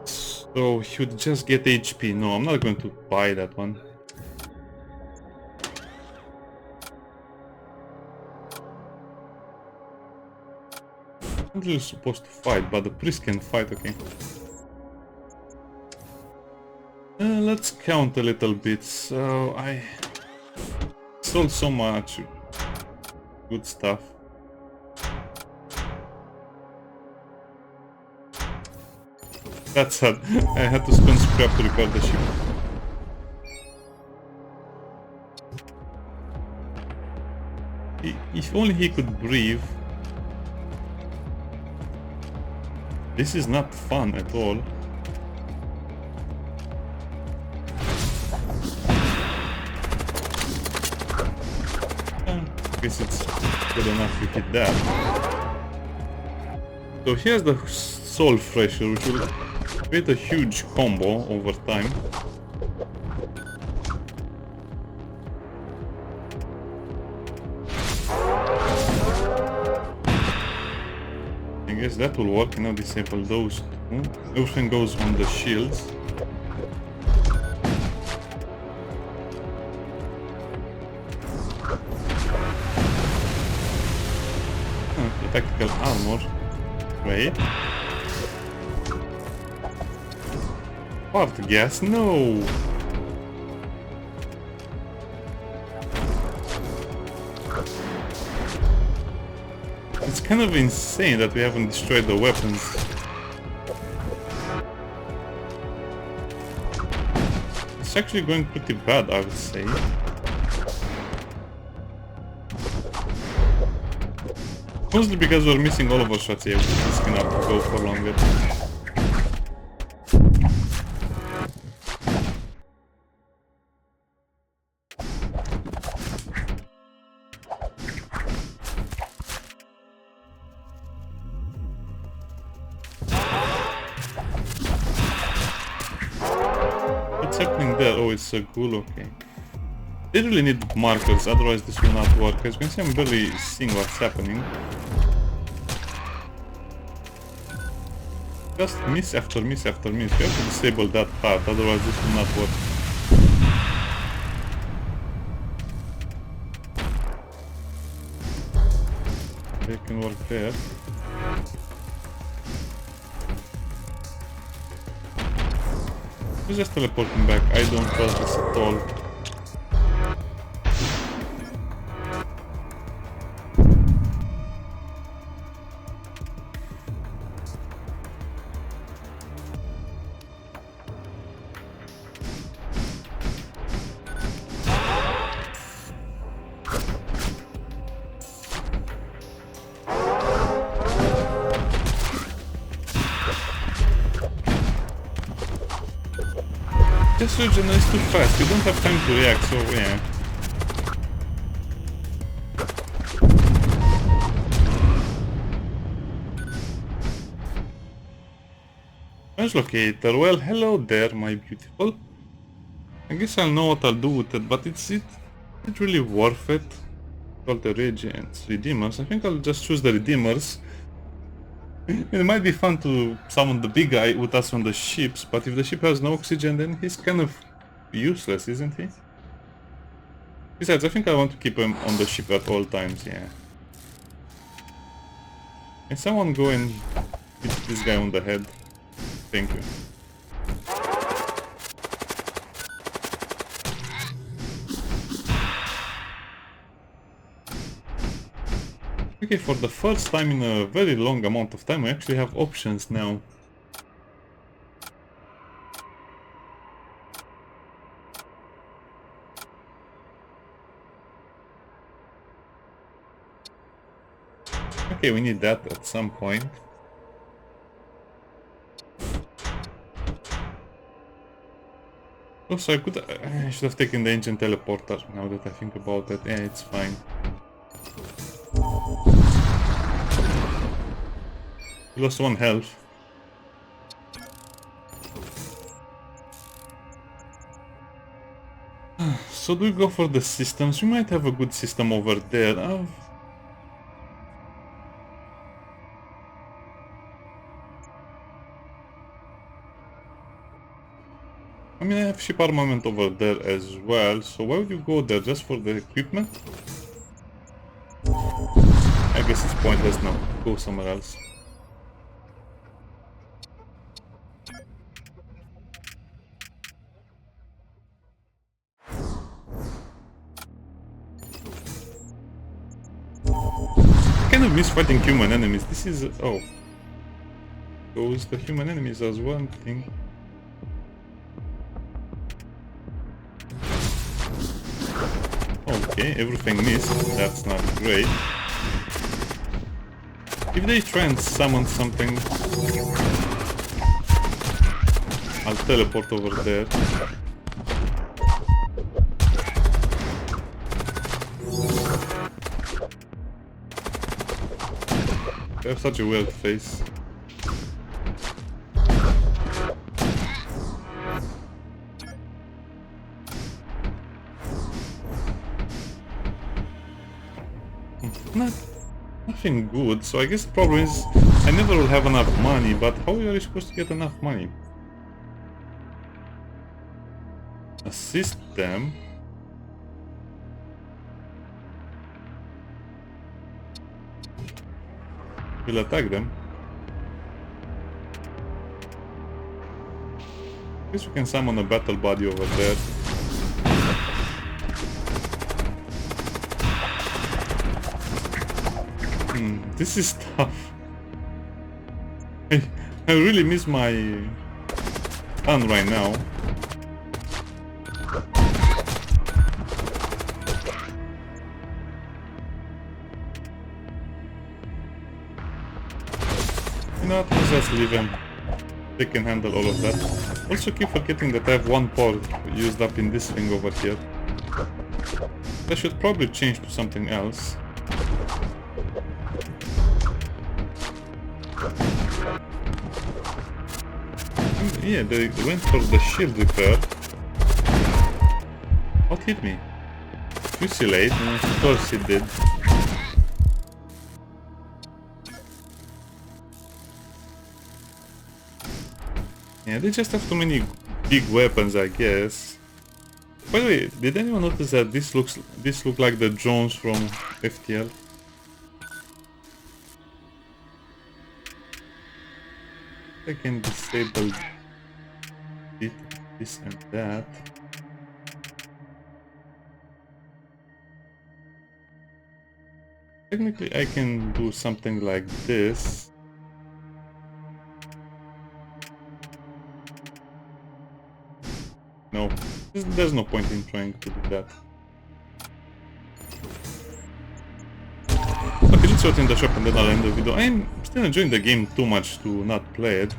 So he would just get HP. No, I'm not going to buy that one. I'm not really supposed to fight, but the priest can fight, okay. Let's count a little bit. So I sold so much good stuff. That's sad. I had to spend scrap to repair the ship. If only he could breathe. This is not fun at all. I guess it's good enough to hit that. So here's the soul thresher, which will create a huge combo over time. I guess that will work. Now disable those two. Everything goes on the shields. Tactical armor. Wait. Part gas? No! It's kind of insane that we haven't destroyed the weapons. It's actually going pretty bad, I would say. Mostly because we're missing all of our shots here, this cannot go for longer. What's happening there? Oh, it's a ghoul, okay. They really need markers, otherwise this will not work. As you can see, I'm barely seeing what's happening. Just miss after miss after miss. You have to disable that part, otherwise this will not work. They can work there. Let's just teleport him back. I don't trust this at all. this regen is too fast, you don't have time to react, so yeah. Locator, well, hello there, my beautiful. I guess I'll know what I'll do with it, but is it really worth it? All the reagents, redeemers. I think I'll just choose the redeemers. It might be fun to summon the big guy with us on the ships, but if the ship has no oxygen, then he's kind of useless, isn't he? Besides, I think I want to keep him on the ship at all times, yeah. Can someone go and hit this guy on the head? Thank you. Okay, for the first time in a very long amount of time, I actually have options now. Okay, we need that at some point. Also, I should have taken the ancient teleporter, now that I think about it. Yeah, it's fine. We lost 1 health. So do we go for the systems? We might have a good system over there. I mean, I have ship armament over there as well, so why would you go there? Just for the equipment? I guess it's pointless now. Go somewhere else. I kind of miss fighting human enemies. This is... oh. Those the human enemies as one thing. Okay, everything missed. That's not great. If they try and summon something, I'll teleport over there. They have such a weird face. Nothing good, so I guess the problem is I never will have enough money, but how are you supposed to get enough money? Assist them? We'll attack them. I guess we can summon a battle body over there. This is tough. I really miss my gun right now. You know what, let's just leave them. They can handle all of that. Also keep forgetting that I have 1 port used up in this thing over here. I should probably change to something else. Yeah, they went for the shield repair. What hit me? Fusilade? Of course it did. Yeah, they just have too many big weapons, I guess. By the way, did anyone notice that this look like the drones from FTL? I can disable this and that. Technically I can do something like this. No, there's no point in trying to do that. Okay, let's sort in the shop and then I'll end the video. I'm still enjoying the game too much to not play it.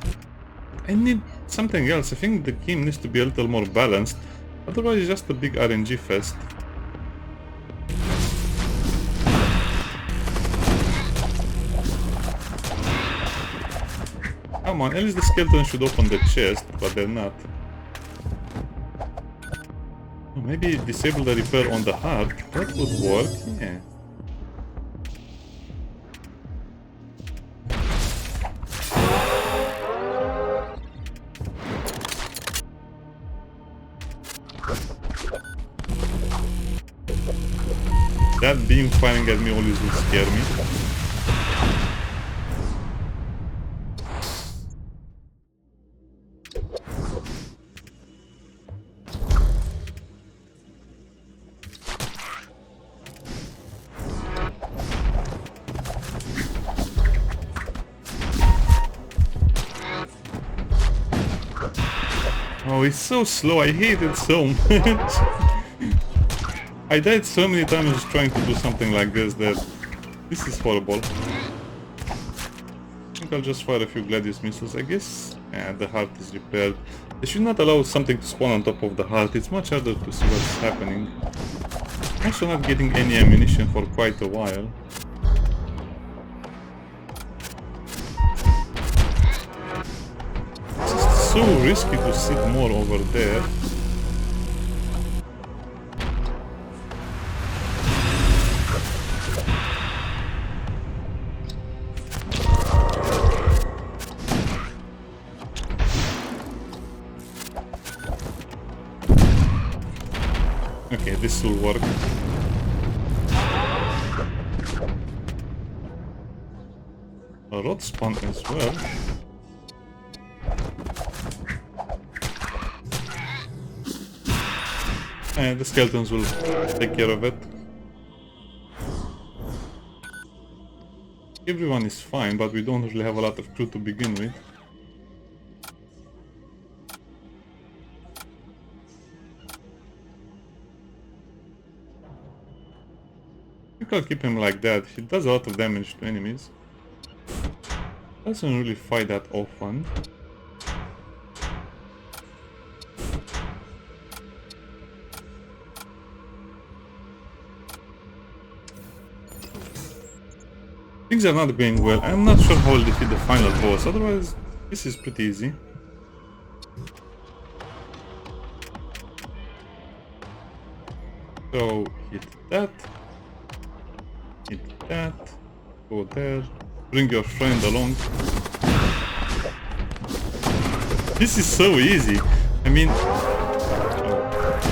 I need something else. I think the game needs to be a little more balanced. Otherwise, it's just a big RNG fest. Come on, at least the skeleton should open the chest, but they're not. Oh, maybe disable the repair on the heart. That would work, yeah. That beam firing at me always will scare me. Oh, it's so slow. I hate it so much. I died so many times just trying to do something like this that this is horrible. I think I'll just fire a few Gladius missiles, I guess. Yeah, the heart is repaired. They should not allow something to spawn on top of the heart. It's much harder to see what's happening. I'm also not getting any ammunition for quite a while. It's so risky to sit more over there. Okay, this will work. A rod spawn as well. And the skeletons will take care of it. Everyone is fine, but we don't really have a lot of crew to begin with. I think I'll keep him like that. He does a lot of damage to enemies. Doesn't really fight that often. Things are not going well. I'm not sure how I'll defeat the final boss, otherwise this is pretty easy. So hit that, go there, bring your friend along. This is so easy. I mean, I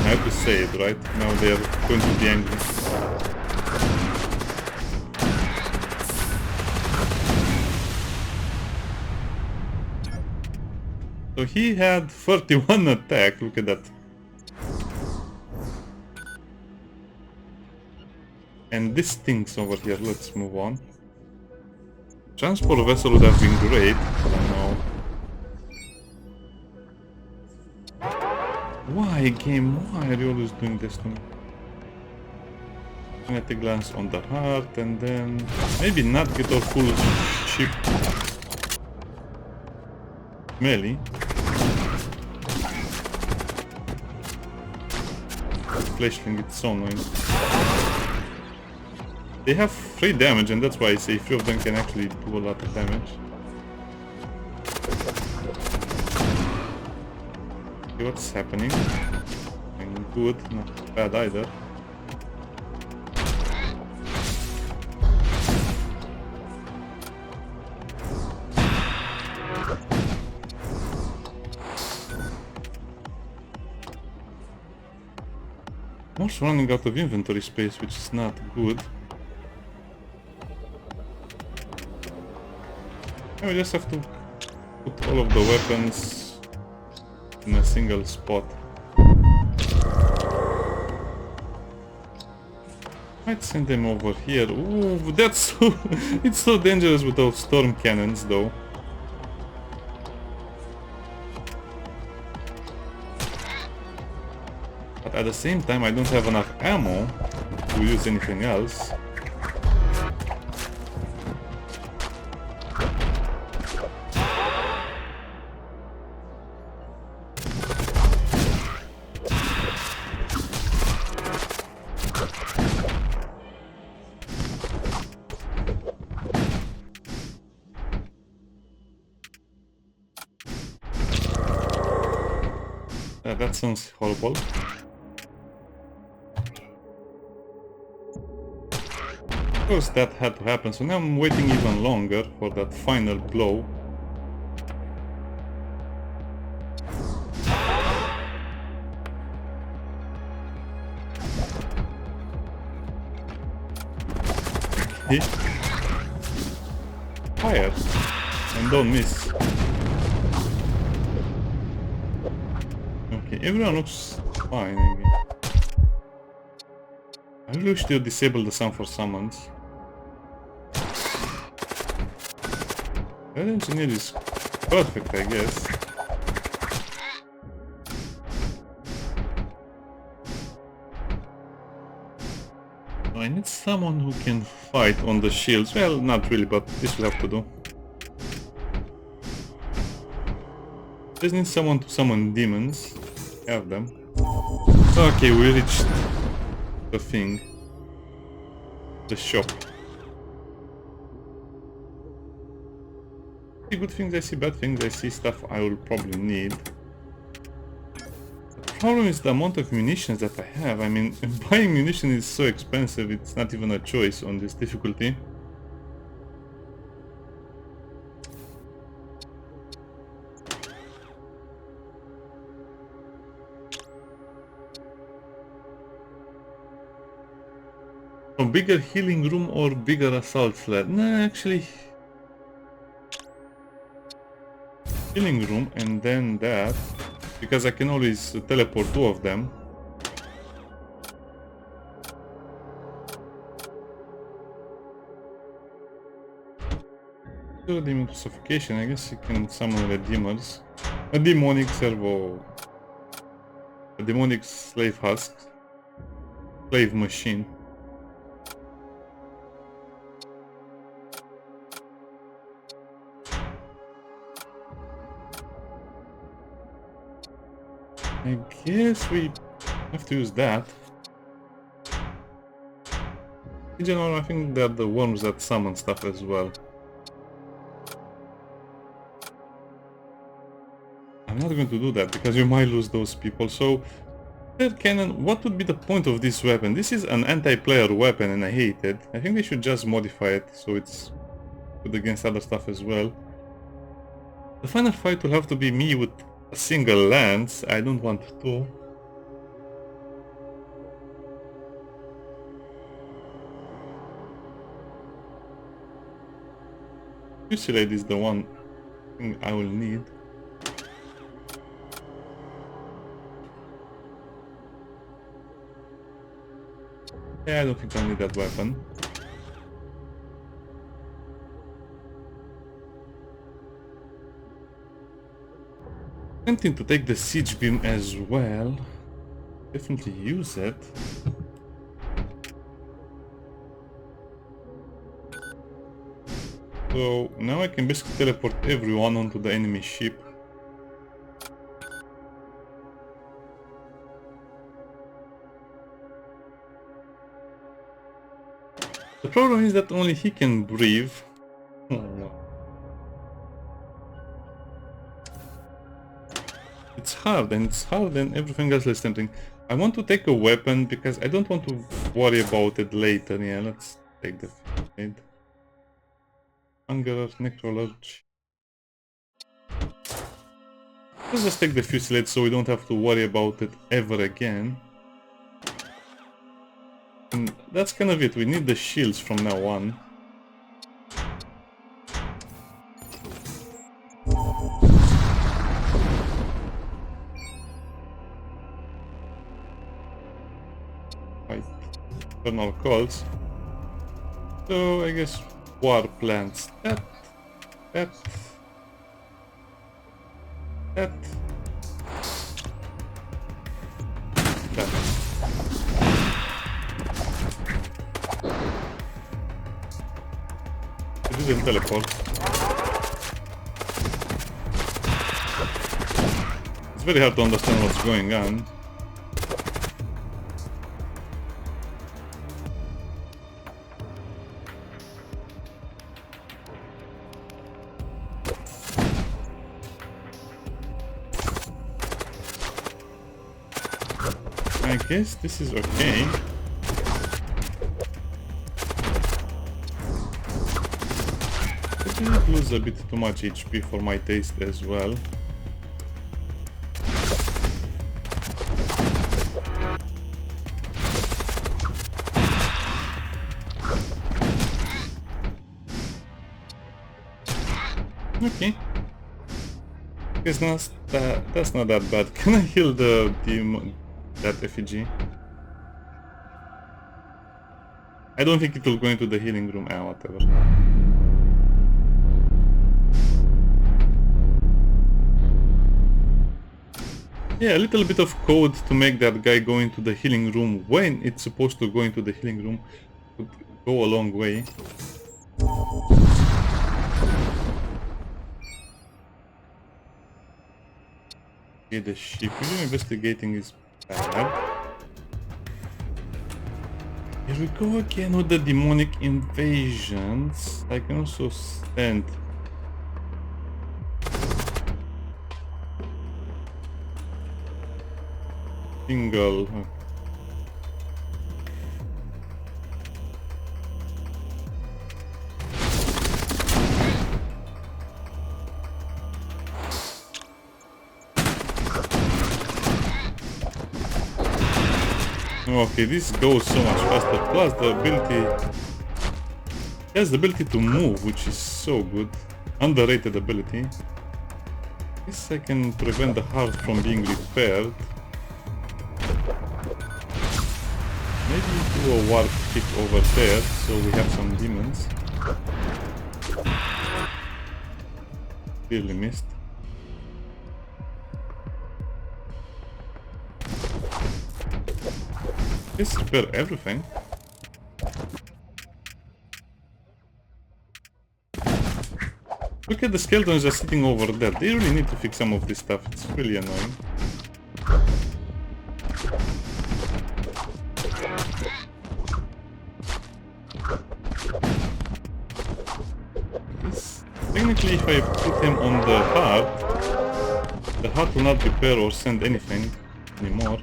have to say it, right? Now they're going to be angry. So he had 31 attack, look at that. And this stinks over here, let's move on. Transport vessel would have been great, but I know. Why, game? Why are you always doing this to me? Kinetic glance on the heart, and then maybe not get our full ship melee. Flashling, it's so annoying. They have 3 damage, and that's why I say 3 of them can actually do a lot of damage. Okay, what's happening? Good, not bad either. I'm also running out of inventory space, which is not good. And we just have to put all of the weapons in a single spot. Might send them over here. Ooh, that's so... it's so dangerous with those storm cannons, though. But at the same time, I don't have enough ammo to use anything else. That sounds horrible. Of course that had to happen, so now I'm waiting even longer for that final blow. Okay. Fire! And don't miss. Okay, everyone looks fine, I guess. I really wish to disable the sound for summons. That engineer is perfect, I guess. I need someone who can fight on the shields. Well, not really, but this will have to do. Just need someone to summon demons. Have them. Okay, we reached the thing. The shop. I see good things, I see bad things, I see stuff I will probably need. The problem is the amount of munitions that I have. I mean, buying munition is so expensive, it's not even a choice on this difficulty. A bigger healing room or bigger assault sled? Nah, actually... healing room and then that. Because I can always teleport two of them. Do demon to suffocation, I guess you can summon redeemers. A demonic servo... a demonic slave husk. Slave machine. I guess we have to use that. In general, I think they're the worms that summon stuff as well. I'm not going to do that because you might lose those people. So, third cannon, what would be the point of this weapon? This is an anti-player weapon and I hate it. I think they should just modify it so it's good against other stuff as well. The final fight will have to be me with a single lance. I don't want to. Fusillade is the one thing I will need. Yeah, I don't think I need that weapon. Tempting to take the siege beam as well. Definitely use it. So now I can basically teleport everyone onto the enemy ship. The problem is that only he can breathe. Oh. It's hard and everything else is tempting. I want to take a weapon because I don't want to worry about it later. Yeah, let's take the fade. Hunger, Necrolurge. Let's just take the Fusillade so we don't have to worry about it ever again. And that's kind of it, we need the shields from now on. Right. Eternal calls. So I guess war plants. That. It didn't teleport. It's very hard to understand what's going on. I guess this is okay. I did lose a bit too much HP for my taste as well. Okay. That's not that bad. Can I heal that effigy? I don't think it will go into the healing room. Whatever. Yeah, a little bit of code to make that guy go into the healing room when it's supposed to go into the healing room would go a long way. Okay, the ship. Really investigating is bad. Here we go again with the demonic invasions. I can also stand. Single. Okay, this goes so much faster. Plus the ability. He has the ability to move, which is so good. Underrated ability. This I can prevent the heart from being repaired. Maybe do a warp kick over there, so we have some demons. Clearly missed. Let's repair everything. Look at the skeletons just sitting over there. They really need to fix some of this stuff. It's really annoying. Technically, if I put him on the heart will not repair or send anything anymore.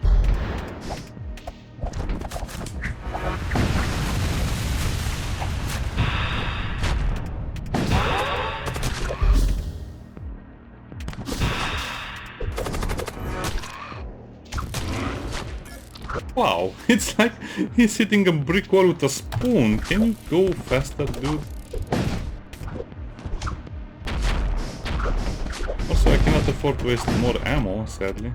Wow, it's like he's hitting a brick wall with a spoon. Can you go faster, dude? Also, I cannot afford to waste more ammo, sadly.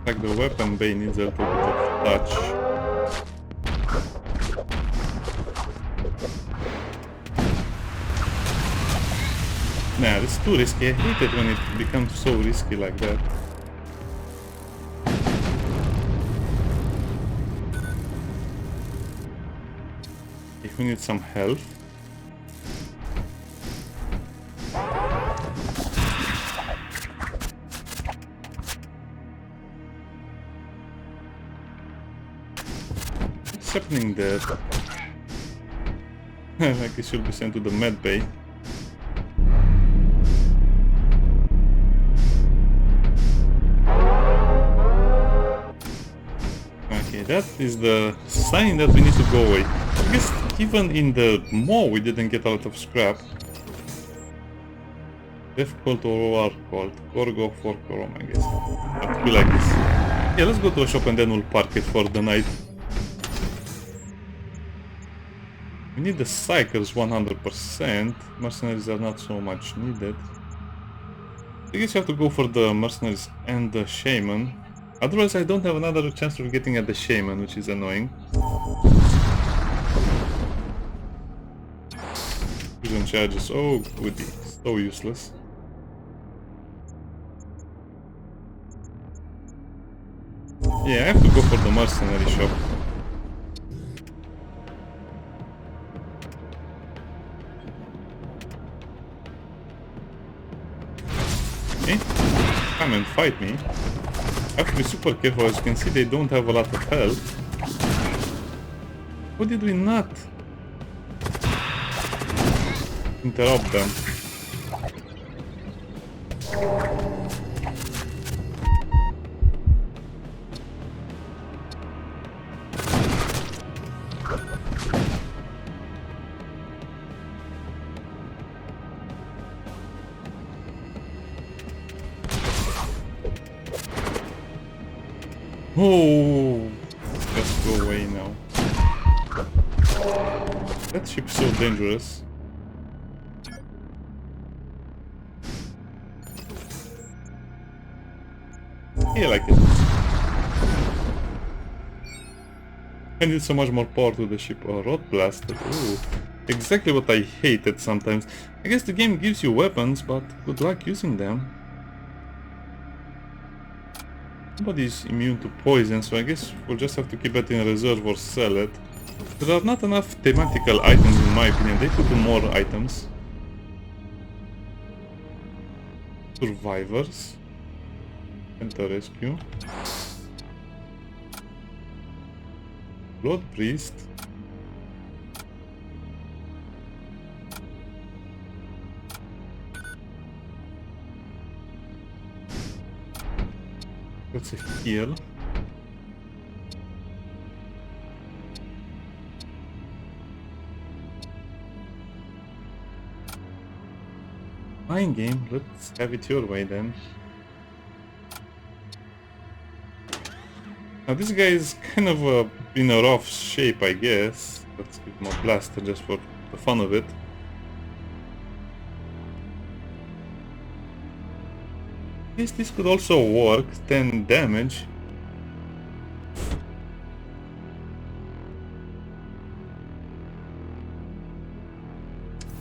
Like the weapon bay needs a little bit of touch. Nah, this is too risky. I hate it when it becomes so risky like that. If we need some health. What's happening there? Like it should be sent to the med bay. That is the sign that we need to go away. I guess even in the mall we didn't get a lot of scrap. Death Cult or War Cult. Gorgo for Chrome, I guess. Have to be like this. Yeah, let's go to a shop and then we'll park it for the night. We need the Psychers 100%. Mercenaries are not so much needed. I guess you have to go for the Mercenaries and the Shaman. Otherwise, I don't have another chance of getting at the Shaman, which is annoying. Fusion charges, oh goody, so useless. Yeah, I have to go for the mercenary shop. Okay, come and fight me. I have to be super careful. As you can see, they don't have a lot of health. How did we not interrupt them? Oh, just go away now. That ship's so dangerous. I like it. I need so much more power to the ship. Oh, Rod Blaster. Ooh. Exactly what I hated sometimes. I guess the game gives you weapons, but good luck using them. Nobody's immune to poison, so I guess we'll just have to keep it in reserve or sell it. There are not enough thematical items in my opinion. They could do more items. Survivors. Enter rescue. Blood Priest. That's a heal. Mind game, let's have it your way then. Now this guy is kind of in a rough shape, I guess. Let's give him a blaster just for the fun of it. I guess this could also work, 10 damage.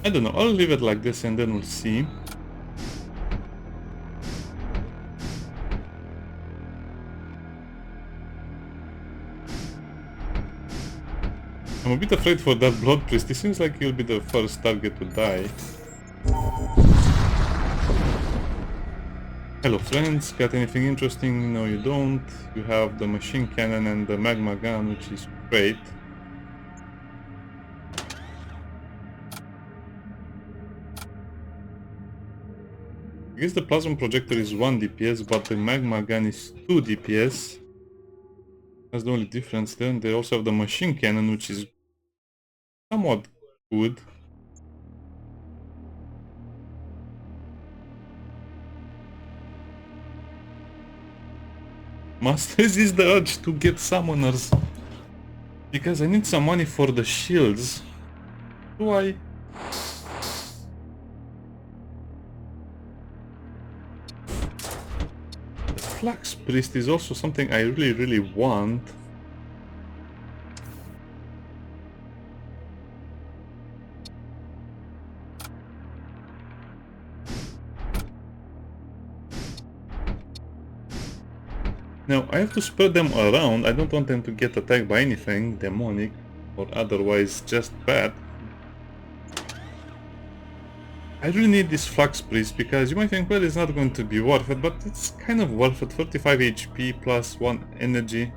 I don't know, I'll leave it like this and then we'll see. I'm a bit afraid for that Blood Priest. He seems like he'll be the first target to die. Hello friends, got anything interesting? No you don't. You have the machine cannon and the magma gun, which is great. I guess the plasma projector is 1 DPS, but the magma gun is 2 DPS. That's the only difference there. They also have the machine cannon, which is somewhat good. Must resist the urge to get summoners. Because I need some money for the shields. Do I? The Flux Priest is also something I really want. Now, I have to spread them around. I don't want them to get attacked by anything demonic or otherwise just bad. I really need this Flux Priest because you might think, well, it's not going to be worth it, but it's kind of worth it. 35 HP plus 1 energy.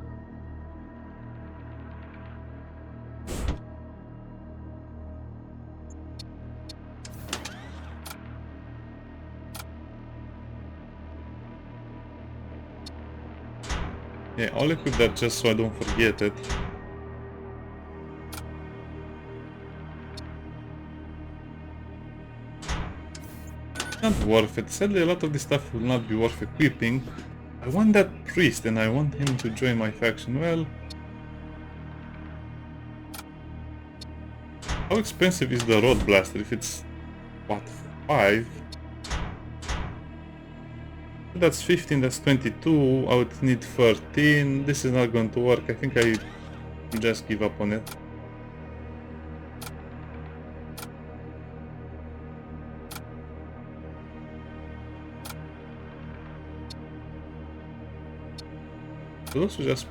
Yeah, I'll equip that just so I don't forget it. Not worth it. Sadly, a lot of this stuff will not be worth equipping. I want that priest and I want him to join my faction. Well, how expensive is the Road Blaster? If it's, what, 5? That's 15, that's 22, I would need 13. This is not going to work. I think I just give up on it. Those are just...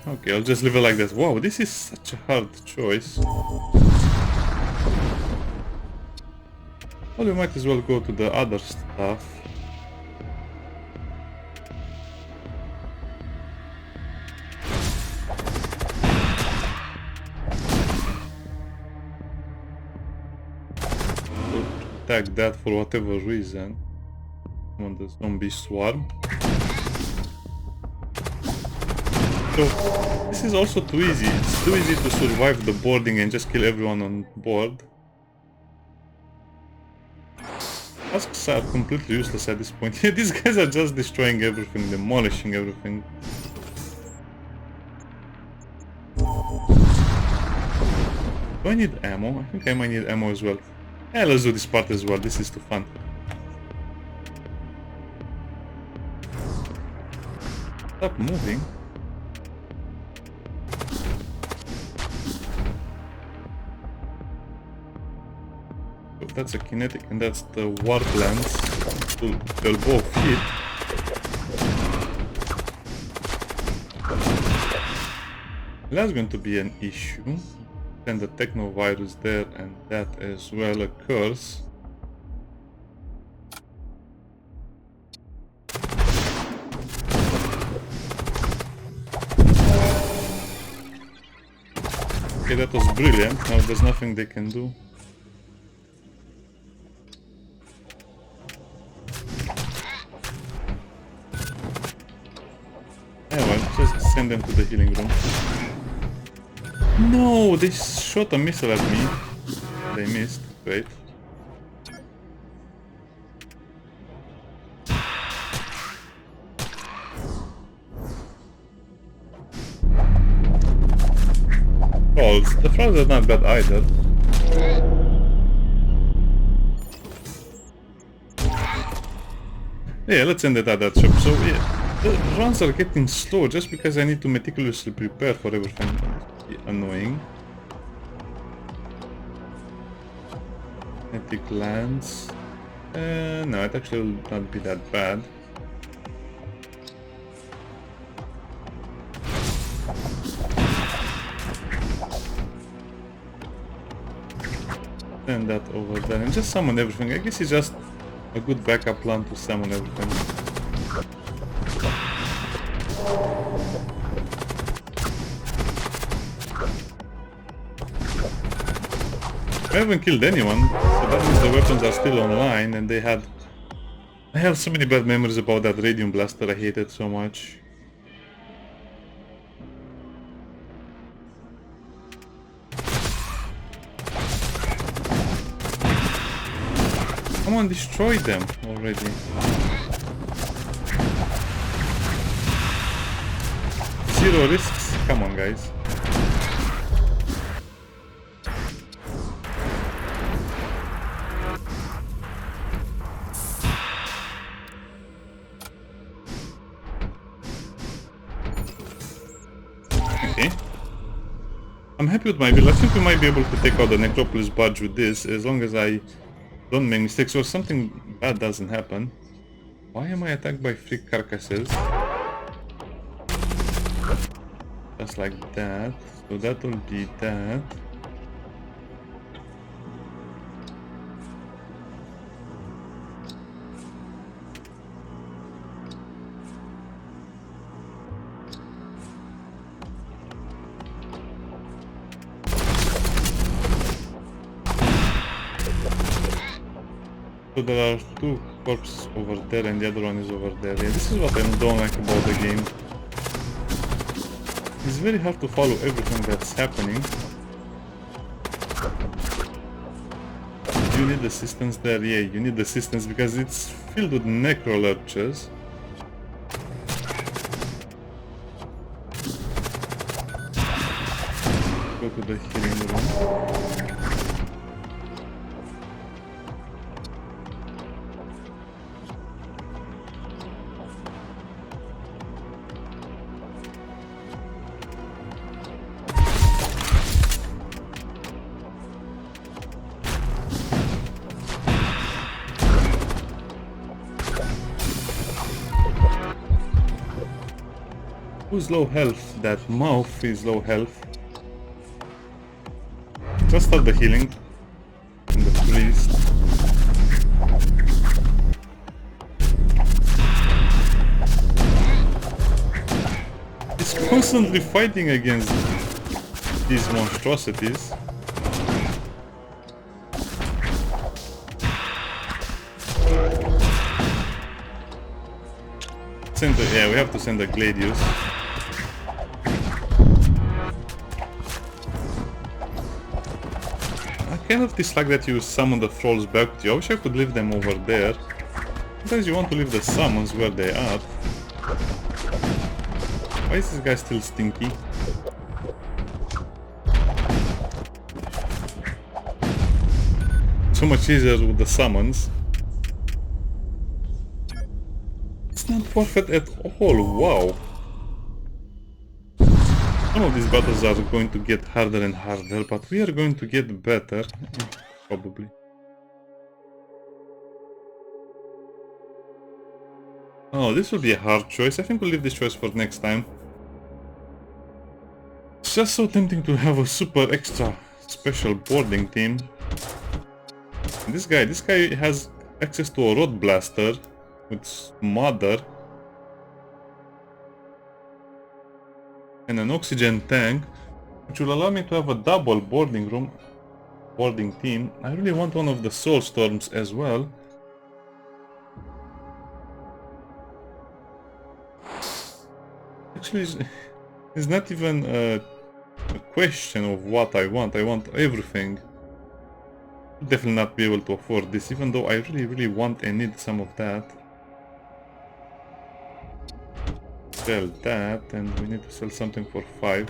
okay, I'll just leave it like this. Wow, this is such a hard choice. Well, we might as well go to the other stuff. Attack that for whatever reason. I'm on the zombie swarm. So this is also too easy. It's too easy to survive the boarding and just kill everyone on board. Tasks are completely useless at this point. These guys are just destroying everything, demolishing everything. Do I need ammo? I think I might need ammo as well. Yeah, let's do this part as well. This is too fun. Stop moving. So that's a kinetic and that's the warp lance. They'll both hit. That's going to be an issue. Send the techno virus there and that as well occurs. Okay, that was brilliant. Now there's nothing they can do. Yeah, well, just send them to the healing room. No, they shot a missile at me. They missed. Great. Falls. The frogs are not bad either. Yeah, let's end it at that shop. So yeah, the runs are getting slow just because I need to meticulously prepare for everything. Annoying. Kinetic lance. No, it actually will not be that bad. Send that over there and just summon everything. I guess it's just a good backup plan to summon everything. I haven't killed anyone, so that means the weapons are still online and they had... I have so many bad memories about that radium blaster, I hate it so much. Come on, destroy them already. Zero risks, come on guys. Okay. I'm happy with my build. I think we might be able to take out the Necropolis Barge with this, as long as I don't make mistakes or something bad doesn't happen. Why am I attacked by 3 carcasses? Just like that. So that will be that. So there are 2 corpses over there and the other one is over there. Yeah, this is what I don't like about the game. It's very hard to follow everything that's happening. You need assistance there? Yeah, you need assistance because it's filled with necro lurchers. Go to the healing room. Who's low health? That mouth is low health. Just start the healing. And the priest. It's constantly fighting against these monstrosities. Yeah, we have to send a Gladius. kind of dislike that you summon the trolls back with you. I wish I could leave them over there. Sometimes you want to leave the summons where they are. Why is this guy still stinky? So much easier with the summons. It's not perfect at all, wow. Some of these battles are going to get harder and harder, but we are going to get better. Probably. Oh, this will be a hard choice. I think we'll leave this choice for next time. It's just so tempting to have a super extra special boarding team. And this guy has access to a Rod Blaster with Smother and an Oxygen tank, which will allow me to have a double boarding team. I really want one of the Soul Storms as well. Actually, it's not even a question of what I want. I want everything. Definitely not be able to afford this, even though I really want and need some of that. Sell that, and we need to sell something for 5.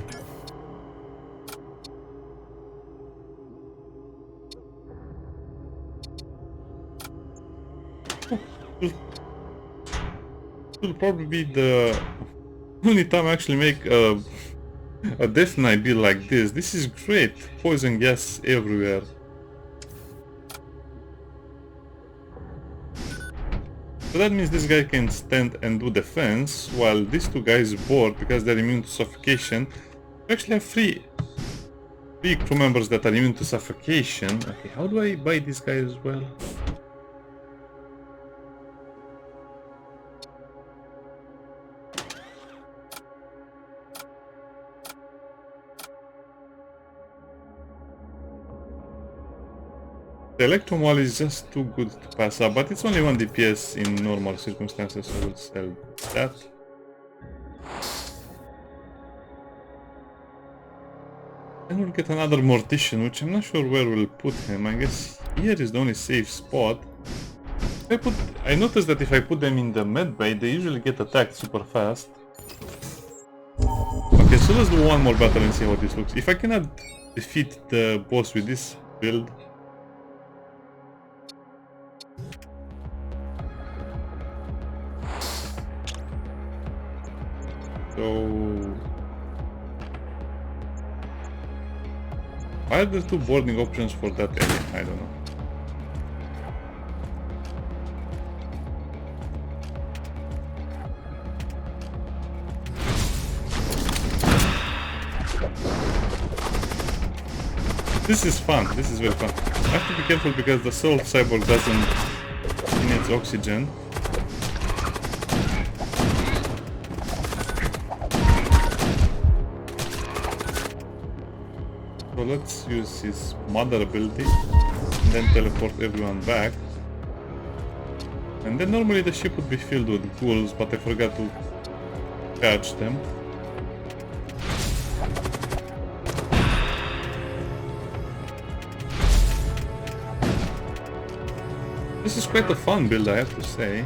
Will probably be the only time I actually make a Death Knight build like this. This is great. Poison gas everywhere. So that means this guy can stand and do defense, while these two guys board because they're immune to suffocation. We actually have 3 crew members that are immune to suffocation. Okay, how do I buy this guy as well? The Electromall is just too good to pass up, but it's only 1 DPS in normal circumstances, so we'll sell that. And we'll get another Mortician, which I'm not sure where we'll put him. I guess here is the only safe spot. I noticed that if I put them in the medbay, they usually get attacked super fast. Okay, so let's do one more battle and see how this looks. If I cannot defeat the boss with this build, so why are there 2 boarding options for that area? I don't know. This is fun. This is very fun. I have to be careful because the Soul Cyborg doesn't need oxygen. So let's use his mother ability and then teleport everyone back. And then normally the ship would be filled with ghouls, but I forgot to catch them. This is quite a fun build, I have to say.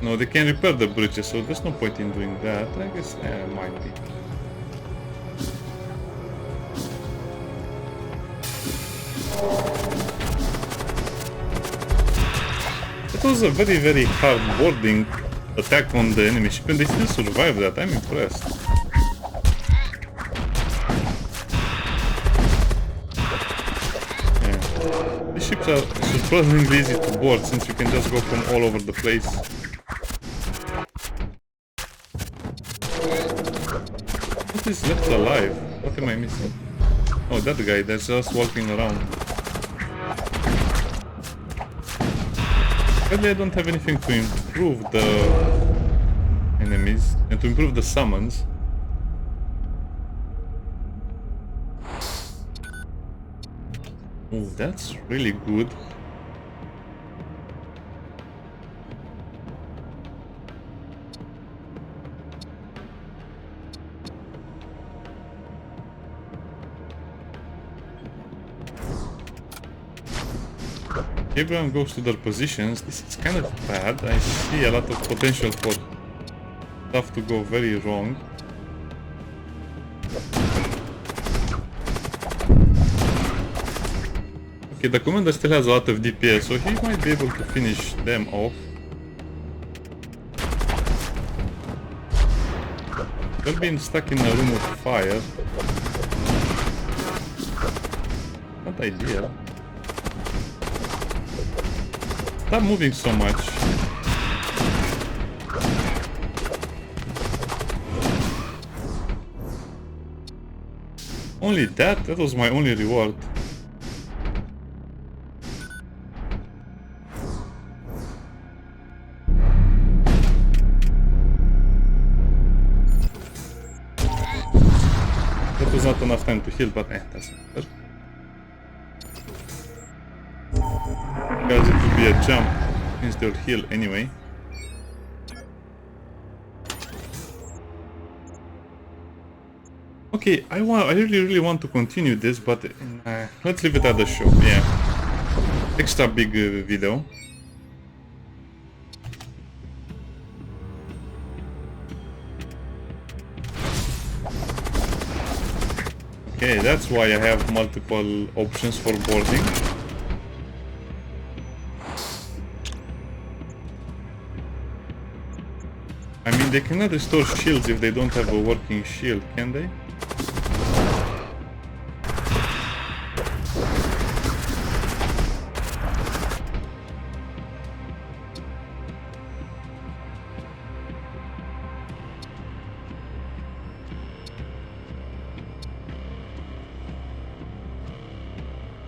No, they can repair the bridges, so there's no point in doing that. I guess it might be. It was a very hard boarding attack on the enemy ship, and they still survived that. I'm impressed. Yeah. These ships are surprisingly easy to board since you can just go from all over the place. What is left alive? What am I missing? Oh, that guy that's just walking around. Sadly, I don't have anything to improve the enemies and to improve the summons. Oh, that's really good. Everyone goes to their positions. This is kind of bad. I see a lot of potential for stuff to go very wrong. Okay, the commander still has a lot of DPS, so he might be able to finish them off. They're being stuck in a room of fire. Not ideal. Stop moving so much. Only that? That was my only reward. That was not enough time to heal, but doesn't matter. Because it would be a jump, means they'll heal anyway. Okay, I really want to continue this, but let's leave it at the show. Yeah, extra big video. Okay, that's why I have multiple options for boarding. I mean, they cannot restore shields if they don't have a working shield, can they?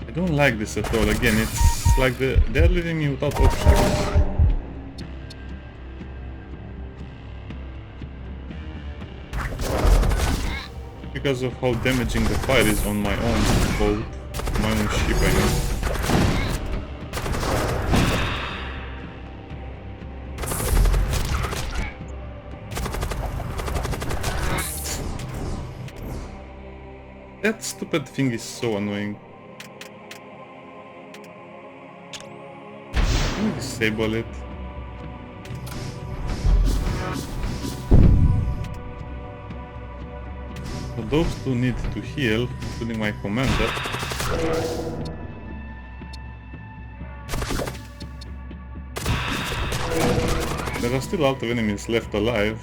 I don't like this at all. Again, it's like they're leaving me without options. Because of how damaging the fire is on my own boat, my own ship, I mean. That stupid thing is so annoying. Let me disable it. So those two need to heal, including my commander. There are still a lot of enemies left alive.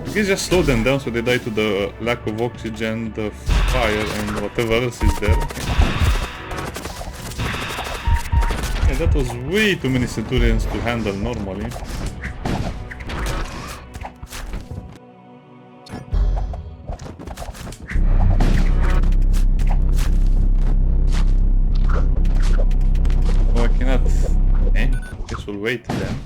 I guess just slow them down so they die to the lack of oxygen, the fire, and whatever else is there. Yeah, that was way too many Centurions to handle normally. Oh, I cannot. Okay, guess we'll wait then.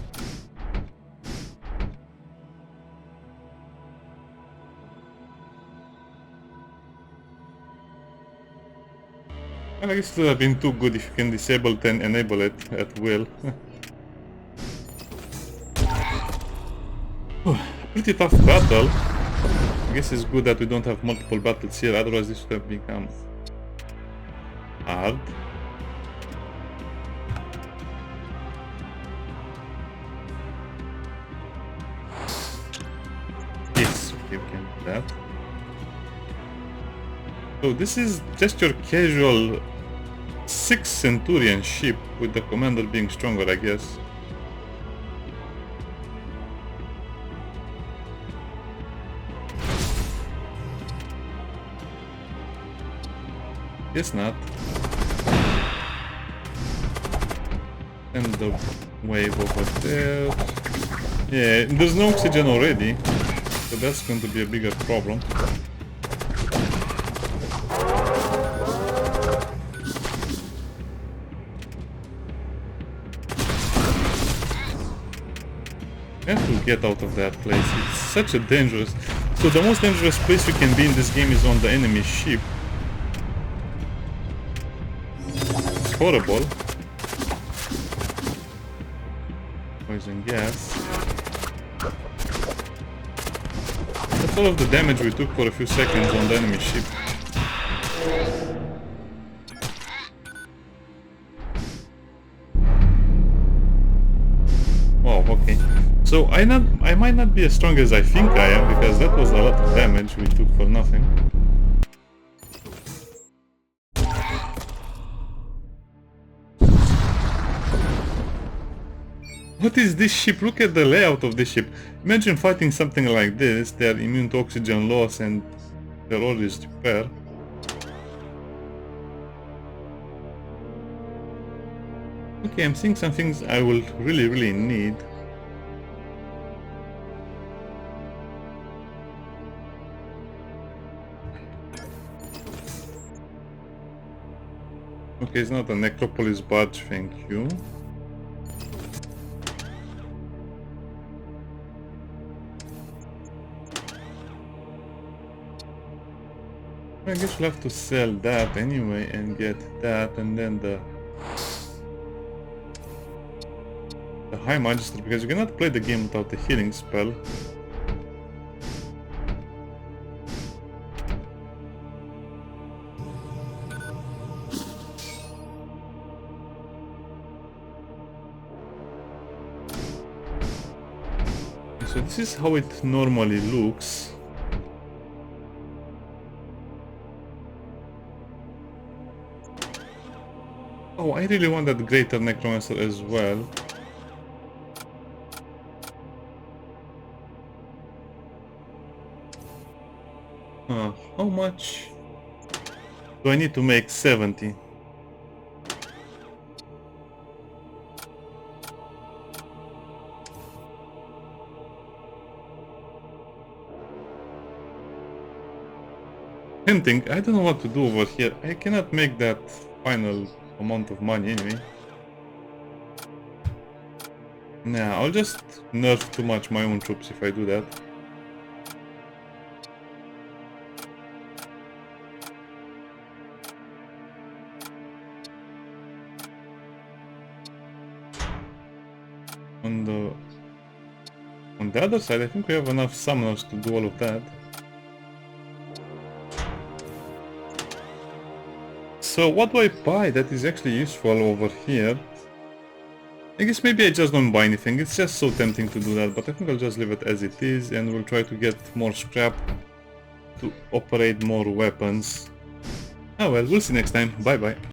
I guess it would have been too good if you can disable it and enable it at will. Pretty tough battle. I guess it's good that we don't have multiple battles here, otherwise this would have become hard. Yes, okay, we can do that. So this is just your casual 6 Centurion ship with the commander being stronger, I guess. Guess not. And the wave over there. Yeah, there's no oxygen already, so that's going to be a bigger problem. I have to get out of that place. It's such a dangerous... So the most dangerous place you can be in this game is on the enemy ship. It's horrible. Poison gas. But almost all of the damage we took for a few seconds on the enemy ship. Wow, okay. So I might not be as strong as I think I am, because that was a lot of damage we took for nothing. What is this ship? Look at the layout of this ship. Imagine fighting something like this. They are immune to oxygen loss and they're always repair. Okay, I'm seeing some things I will really need. Okay, it's not a necropolis badge, thank you. I guess we'll have to sell that anyway and get that, and then the High Magister, because you cannot play the game without the healing spell. So this is how it normally looks. Oh, I really want that Greater Necromancer as well. How much do I need to make? 70. Tempting. I don't know what to do over here. I cannot make that final amount of money anyway. Nah, I'll just nerf too much my own troops if I do that. On the other side, I think we have enough summoners to do all of that. So what do I buy that is actually useful over here? I guess maybe I just don't buy anything. It's just so tempting to do that, but I think I'll just leave it as it is, and we'll try to get more scrap to operate more weapons. Oh well, we'll see next time. Bye bye.